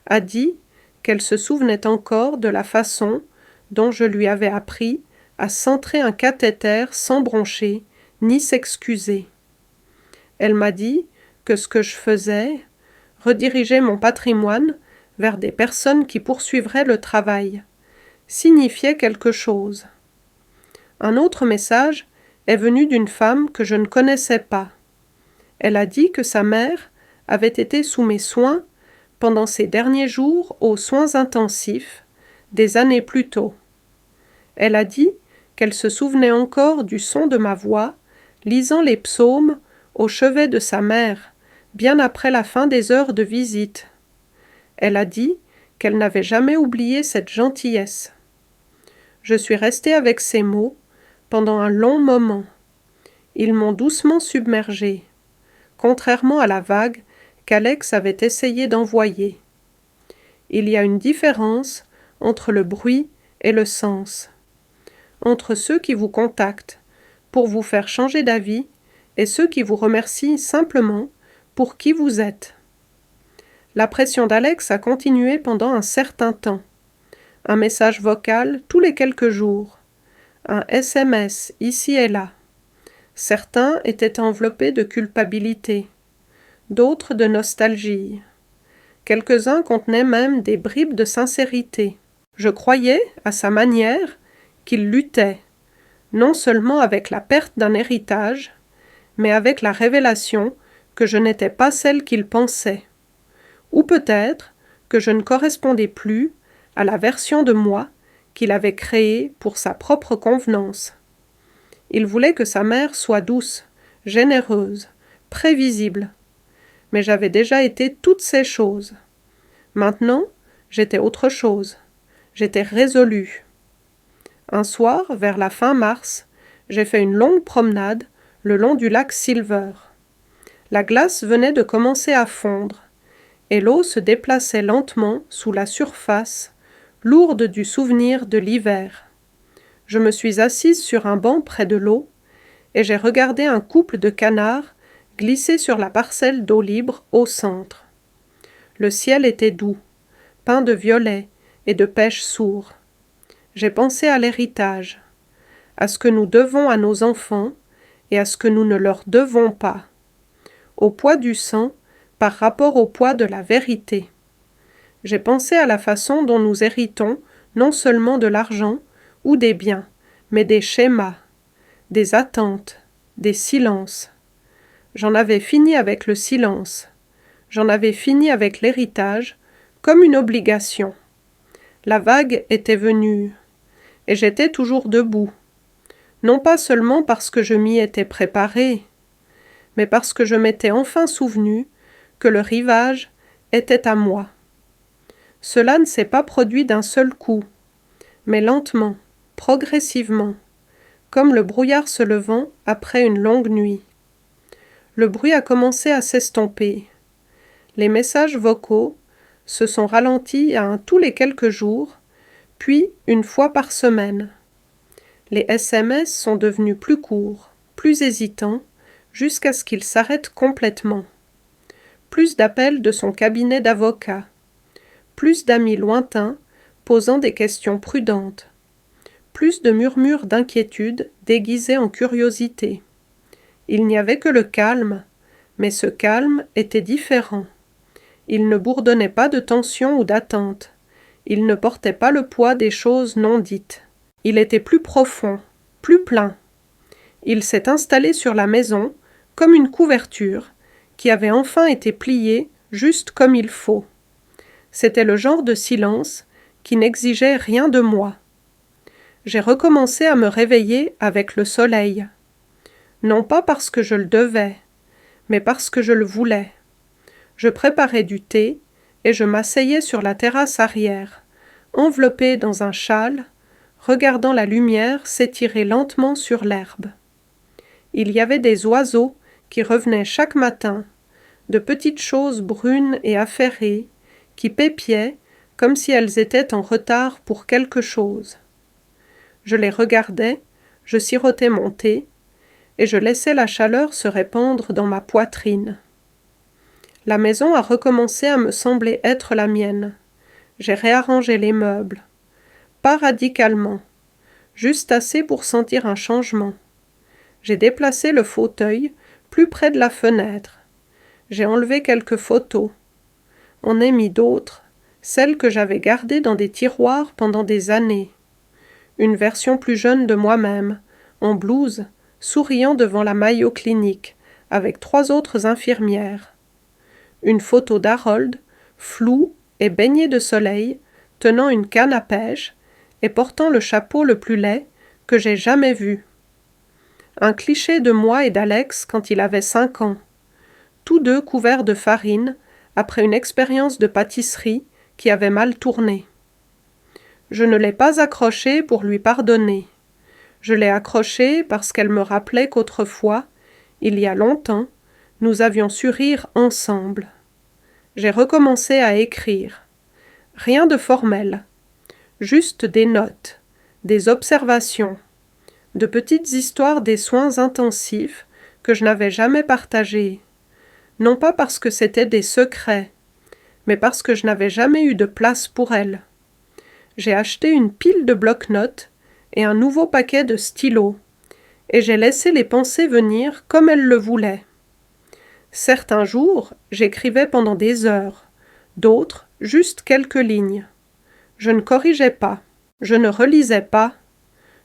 a dit qu'elle se souvenait encore de la façon dont je lui avais appris à centrer un cathéter sans broncher ni s'excuser. Elle m'a dit que ce que je faisais, rediriger mon patrimoine vers des personnes qui poursuivraient le travail, signifiait quelque chose. Un autre message est venu d'une femme que je ne connaissais pas. Elle a dit que sa mère avait été sous mes soins pendant ses derniers jours aux soins intensifs, des années plus tôt. Elle a dit qu'elle se souvenait encore du son de ma voix, lisant les psaumes au chevet de sa mère, bien après la fin des heures de visite. Elle a dit qu'elle n'avait jamais oublié cette gentillesse. Je suis restée avec ces mots pendant un long moment. Ils m'ont doucement submergée, contrairement à la vague qu'Alex avait essayé d'envoyer. Il y a une différence entre le bruit et le sens, entre ceux qui vous contactent pour vous faire changer d'avis et ceux qui vous remercient simplement pour qui vous êtes. La pression d'Alex a continué pendant un certain temps. Un message vocal tous les quelques jours, un SMS ici et là. Certains étaient enveloppés de culpabilité, d'autres de nostalgie. Quelques-uns contenaient même des bribes de sincérité. Je croyais, à sa manière, qu'il luttait, non seulement avec la perte d'un héritage, mais avec la révélation que je n'étais pas celle qu'il pensait. Ou peut-être que je ne correspondais plus à la version de moi qu'il avait créée pour sa propre convenance. Il voulait que sa mère soit douce, généreuse, prévisible. Mais j'avais déjà été toutes ces choses. Maintenant, j'étais autre chose. J'étais résolue. Un soir, vers la fin mars, j'ai fait une longue promenade le long du lac Silver. La glace venait de commencer à fondre, et l'eau se déplaçait lentement sous la surface, lourde du souvenir de l'hiver. Je me suis assise sur un banc près de l'eau, et j'ai regardé un couple de canards glisser sur la parcelle d'eau libre au centre. Le ciel était doux, peint de violet et de pêche sourd. J'ai pensé à l'héritage, à ce que nous devons à nos enfants et à ce que nous ne leur devons pas, au poids du sang par rapport au poids de la vérité. J'ai pensé à la façon dont nous héritons non seulement de l'argent ou des biens, mais des schémas, des attentes, des silences. J'en avais fini avec le silence. J'en avais fini avec l'héritage, comme une obligation. La vague était venue, et j'étais toujours debout. Non pas seulement parce que je m'y étais préparé, mais parce que je m'étais enfin souvenu que le rivage était à moi. Cela ne s'est pas produit d'un seul coup, mais lentement, progressivement, comme le brouillard se levant après une longue nuit. Le bruit a commencé à s'estomper. Les messages vocaux se sont ralentis à tous les quelques jours, puis une fois par semaine. Les SMS sont devenus plus courts, plus hésitants, jusqu'à ce qu'ils s'arrêtent complètement. Plus d'appels de son cabinet d'avocat, plus d'amis lointains posant des questions prudentes, plus de murmures d'inquiétude déguisés en curiosité. Il n'y avait que le calme, mais ce calme était différent. Il ne bourdonnait pas de tension ou d'attente. Il ne portait pas le poids des choses non dites. Il était plus profond, plus plein. Il s'est installé sur la maison comme une couverture qui avait enfin été pliée juste comme il faut. C'était le genre de silence qui n'exigeait rien de moi. J'ai recommencé à me réveiller avec le soleil. Non pas parce que je le devais, mais parce que je le voulais. Je préparais du thé et je m'asseyais sur la terrasse arrière, enveloppée dans un châle, regardant la lumière s'étirer lentement sur l'herbe. Il y avait des oiseaux qui revenaient chaque matin, de petites choses brunes et affairées, qui pépiaient comme si elles étaient en retard pour quelque chose. Je les regardais, je sirotais mon thé, et je laissais la chaleur se répandre dans ma poitrine. La maison a recommencé à me sembler être la mienne. J'ai réarrangé les meubles. Pas radicalement, juste assez pour sentir un changement. J'ai déplacé le fauteuil plus près de la fenêtre. J'ai enlevé quelques photos. On a mis d'autres, celles que j'avais gardées dans des tiroirs pendant des années. Une version plus jeune de moi-même, en blouse, souriant devant la Mayo Clinic, avec 3 autres infirmières. Une photo d'Harold, floue et baignée de soleil, tenant une canne à pêche et portant le chapeau le plus laid que j'ai jamais vu. Un cliché de moi et d'Alex quand il avait 5 ans, tous deux couverts de farine après une expérience de pâtisserie qui avait mal tourné. Je ne l'ai pas accrochée pour lui pardonner. Je l'ai accrochée parce qu'elle me rappelait qu'autrefois, il y a longtemps, nous avions su rire ensemble. J'ai recommencé à écrire. Rien de formel, juste des notes, des observations, de petites histoires des soins intensifs que je n'avais jamais partagés, non pas parce que c'étaient des secrets, mais parce que je n'avais jamais eu de place pour elles. J'ai acheté une pile de bloc-notes et un nouveau paquet de stylos, et j'ai laissé les pensées venir comme elles le voulaient. Certains jours, j'écrivais pendant des heures, d'autres, juste quelques lignes. Je ne corrigeais pas, je ne relisais pas,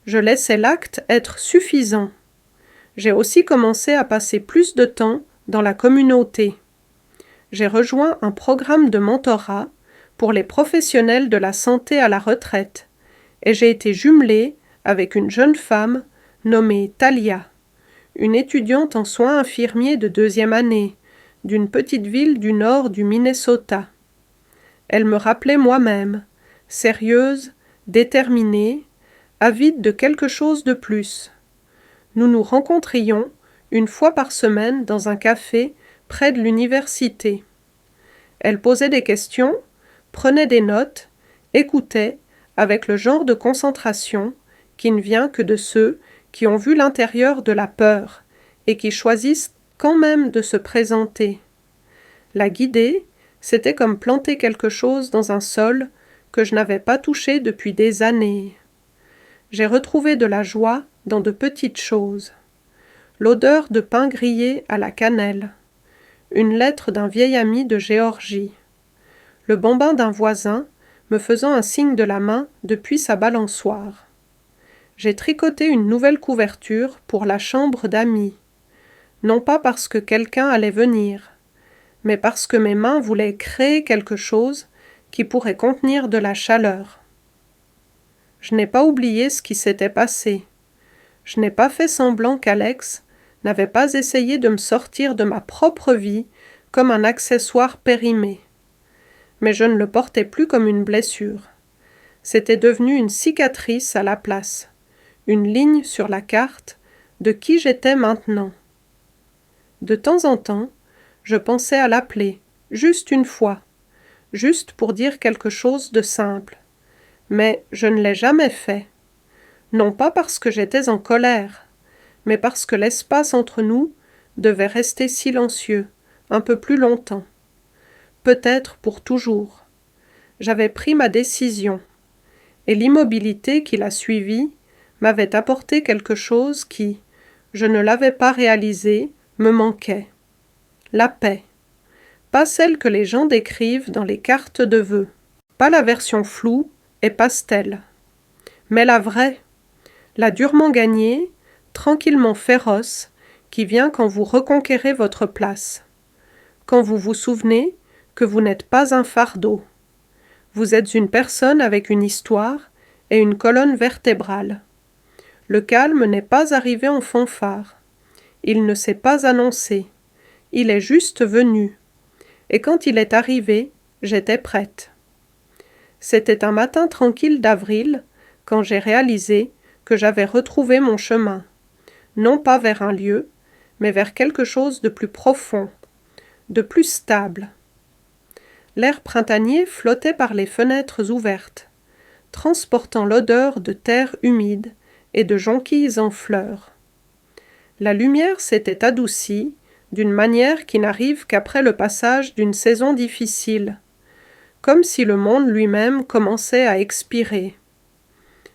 je laissais l'acte être suffisant. J'ai aussi commencé à passer plus de temps dans la communauté. J'ai rejoint un programme de mentorat pour les professionnels de la santé à la retraite, et j'ai été jumelée avec une jeune femme nommée Talia, une étudiante en soins infirmiers de 2e année, d'une petite ville du nord du Minnesota. Elle me rappelait moi-même, sérieuse, déterminée, avide de quelque chose de plus. Nous nous rencontrions une fois par semaine dans un café près de l'université. Elle posait des questions, prenait des notes, écoutait, avec le genre de concentration qui ne vient que de ceux qui ont vu l'intérieur de la peur et qui choisissent quand même de se présenter. La guider, c'était comme planter quelque chose dans un sol que je n'avais pas touché depuis des années. J'ai retrouvé de la joie dans de petites choses. L'odeur de pain grillé à la cannelle, une lettre d'un vieil ami de Géorgie, le bambin d'un voisin me faisant un signe de la main depuis sa balançoire. J'ai tricoté une nouvelle couverture pour la chambre d'amis, non pas parce que quelqu'un allait venir, mais parce que mes mains voulaient créer quelque chose qui pourrait contenir de la chaleur. Je n'ai pas oublié ce qui s'était passé. Je n'ai pas fait semblant qu'Alex n'avait pas essayé de me sortir de ma propre vie comme un accessoire périmé. Mais je ne le portais plus comme une blessure. C'était devenu une cicatrice à la place, une ligne sur la carte de qui j'étais maintenant. De temps en temps, je pensais à l'appeler, juste une fois, juste pour dire quelque chose de simple. Mais je ne l'ai jamais fait. Non pas parce que j'étais en colère, mais parce que l'espace entre nous devait rester silencieux, un peu plus longtemps. Peut-être pour toujours. J'avais pris ma décision, et l'immobilité qui l'a suivie m'avait apporté quelque chose qui, je ne l'avais pas réalisé, me manquait. La paix. Pas celle que les gens décrivent dans les cartes de vœux, pas la version floue et pastel, mais la vraie, la durement gagnée, tranquillement féroce, qui vient quand vous reconquérez votre place, quand vous vous souvenez que vous n'êtes pas un fardeau. Vous êtes une personne avec une histoire et une colonne vertébrale. Le calme n'est pas arrivé en fanfare. Il ne s'est pas annoncé. Il est juste venu. Et quand il est arrivé, j'étais prête. C'était un matin tranquille d'avril, quand j'ai réalisé que j'avais retrouvé mon chemin, non pas vers un lieu, mais vers quelque chose de plus profond, de plus stable. L'air printanier flottait par les fenêtres ouvertes, transportant l'odeur de terre humide et de jonquilles en fleurs. La lumière s'était adoucie d'une manière qui n'arrive qu'après le passage d'une saison difficile, comme si le monde lui-même commençait à expirer.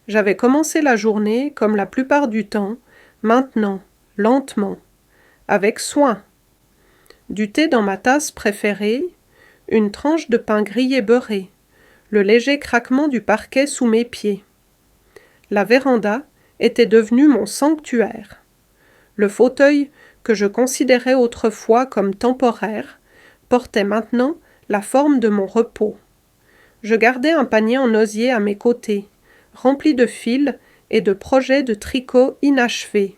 J'avais commencé la journée comme la plupart du temps, maintenant, lentement, avec soin. Du thé dans ma tasse préférée, une tranche de pain grillé beurré, le léger craquement du parquet sous mes pieds. La véranda était devenue mon sanctuaire. Le fauteuil, que je considérais autrefois comme temporaire, portait maintenant la forme de mon repos. Je gardais un panier en osier à mes côtés, rempli de fils et de projets de tricot inachevés.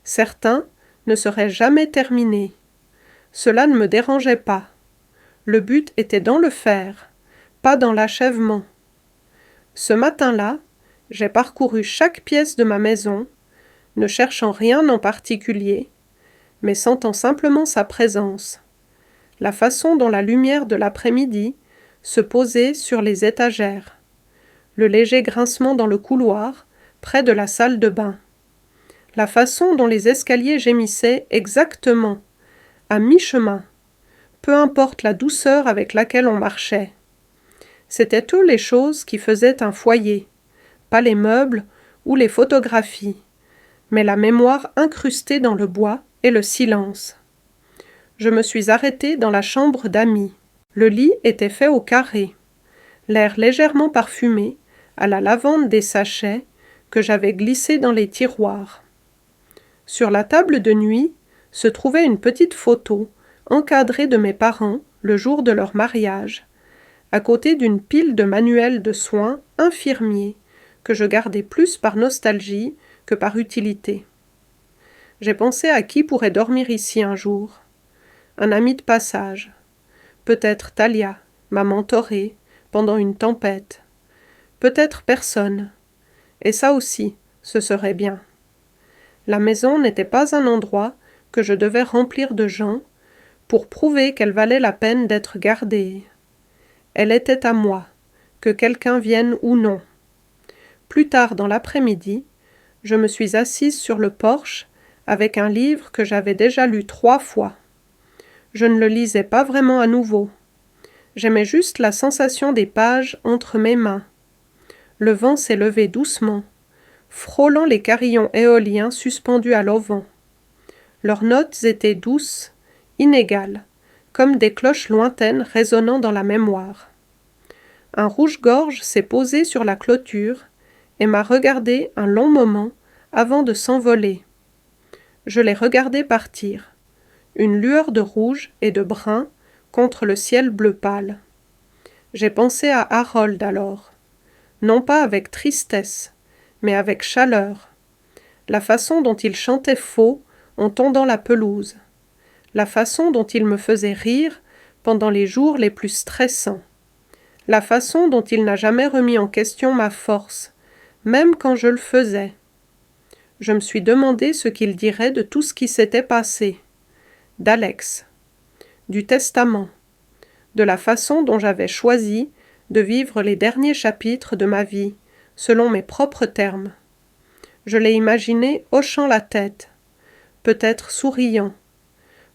Certains ne seraient jamais terminés. Cela ne me dérangeait pas. Le but était dans le faire, pas dans l'achèvement. Ce matin-là, j'ai parcouru chaque pièce de ma maison, ne cherchant rien en particulier, mais sentant simplement sa présence, la façon dont la lumière de l'après-midi se posait sur les étagères, le léger grincement dans le couloir, près de la salle de bain, la façon dont les escaliers gémissaient exactement, à mi-chemin, peu importe la douceur avec laquelle on marchait. C'étaient toutes les choses qui faisaient un foyer, pas les meubles ou les photographies, mais la mémoire incrustée dans le bois et le silence. Je me suis arrêtée dans la chambre d'amis. Le lit était fait au carré, l'air légèrement parfumé, à la lavande des sachets que j'avais glissés dans les tiroirs. Sur la table de nuit se trouvait une petite photo encadrée de mes parents le jour de leur mariage, à côté d'une pile de manuels de soins infirmiers que je gardais plus par nostalgie que par utilité. J'ai pensé à qui pourrait dormir ici un jour. Un ami de passage. Peut-être Talia, ma mentorée, pendant une tempête. Peut-être personne. Et ça aussi, ce serait bien. La maison n'était pas un endroit que je devais remplir de gens pour prouver qu'elle valait la peine d'être gardée. Elle était à moi, que quelqu'un vienne ou non. Plus tard dans l'après-midi, je me suis assise sur le porche avec un livre que j'avais déjà lu 3 fois. Je ne le lisais pas vraiment à nouveau. J'aimais juste la sensation des pages entre mes mains. Le vent s'est levé doucement, frôlant les carillons éoliens suspendus à l'auvent. Leurs notes étaient douces, inégales, comme des cloches lointaines résonnant dans la mémoire. Un rouge-gorge s'est posé sur la clôture et m'a regardé un long moment avant de s'envoler. Je l'ai regardé partir, une lueur de rouge et de brun contre le ciel bleu pâle. J'ai pensé à Harold alors, non pas avec tristesse, mais avec chaleur, la façon dont il chantait faux en tondant la pelouse, la façon dont il me faisait rire pendant les jours les plus stressants, la façon dont il n'a jamais remis en question ma force, même quand je le faisais. Je me suis demandé ce qu'il dirait de tout ce qui s'était passé, d'Alex, du testament, de la façon dont j'avais choisi de vivre les derniers chapitres de ma vie, selon mes propres termes. Je l'ai imaginé hochant la tête, peut-être souriant,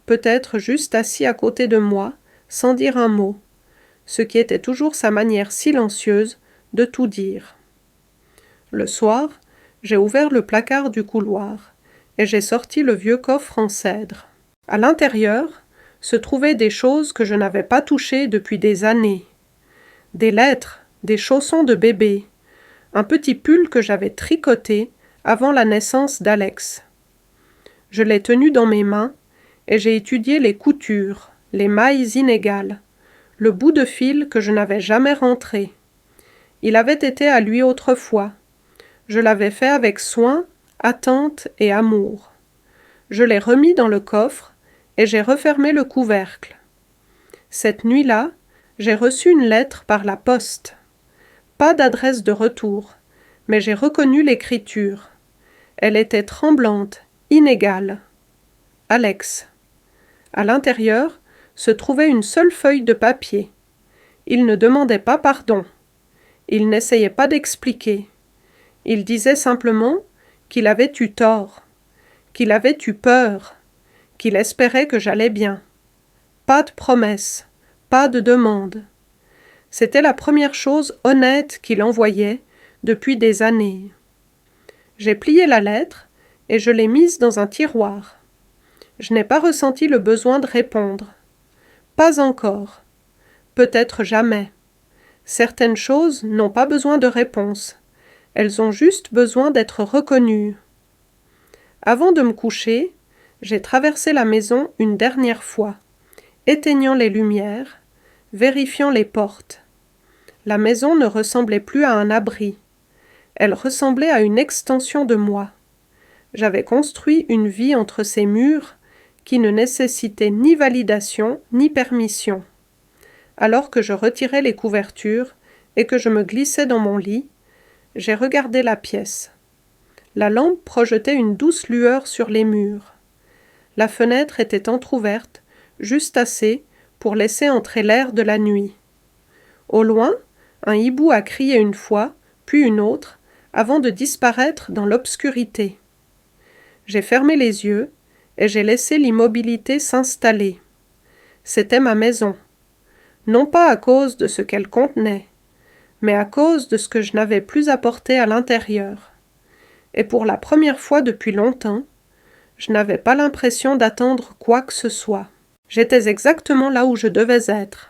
peut-être juste assis à côté de moi, sans dire un mot, ce qui était toujours sa manière silencieuse de tout dire. Le soir, j'ai ouvert le placard du couloir et j'ai sorti le vieux coffre en cèdre. À l'intérieur se trouvaient des choses que je n'avais pas touchées depuis des années. Des lettres, des chaussons de bébé, un petit pull que j'avais tricoté avant la naissance d'Alex. Je l'ai tenu dans mes mains et j'ai étudié les coutures, les mailles inégales, le bout de fil que je n'avais jamais rentré. Il avait été à lui autrefois. Je l'avais fait avec soin, attente et amour. Je l'ai remis dans le coffre et j'ai refermé le couvercle. Cette nuit-là, j'ai reçu une lettre par la poste. Pas d'adresse de retour, mais j'ai reconnu l'écriture. Elle était tremblante, inégale. Alex. À l'intérieur se trouvait une seule feuille de papier. Il ne demandait pas pardon. Il n'essayait pas d'expliquer. Il disait simplement qu'il avait eu tort, qu'il avait eu peur, qu'il espérait que j'allais bien. Pas de promesse, pas de demande. C'était la première chose honnête qu'il envoyait depuis des années. J'ai plié la lettre et je l'ai mise dans un tiroir. Je n'ai pas ressenti le besoin de répondre. Pas encore. Peut-être jamais. Certaines choses n'ont pas besoin de réponse. Elles ont juste besoin d'être reconnues. Avant de me coucher, j'ai traversé la maison une dernière fois, éteignant les lumières, vérifiant les portes. La maison ne ressemblait plus à un abri. Elle ressemblait à une extension de moi. J'avais construit une vie entre ces murs qui ne nécessitait ni validation ni permission. Alors que je retirais les couvertures et que je me glissais dans mon lit, j'ai regardé la pièce. La lampe projetait une douce lueur sur les murs. La fenêtre était entr'ouverte, juste assez pour laisser entrer l'air de la nuit. Au loin, un hibou a crié une fois, puis une autre, avant de disparaître dans l'obscurité. J'ai fermé les yeux et j'ai laissé l'immobilité s'installer. C'était ma maison. Non pas à cause de ce qu'elle contenait, mais à cause de ce que je n'avais plus apporté à l'intérieur. Et pour la première fois depuis longtemps, je n'avais pas l'impression d'attendre quoi que ce soit. J'étais exactement là où je devais être.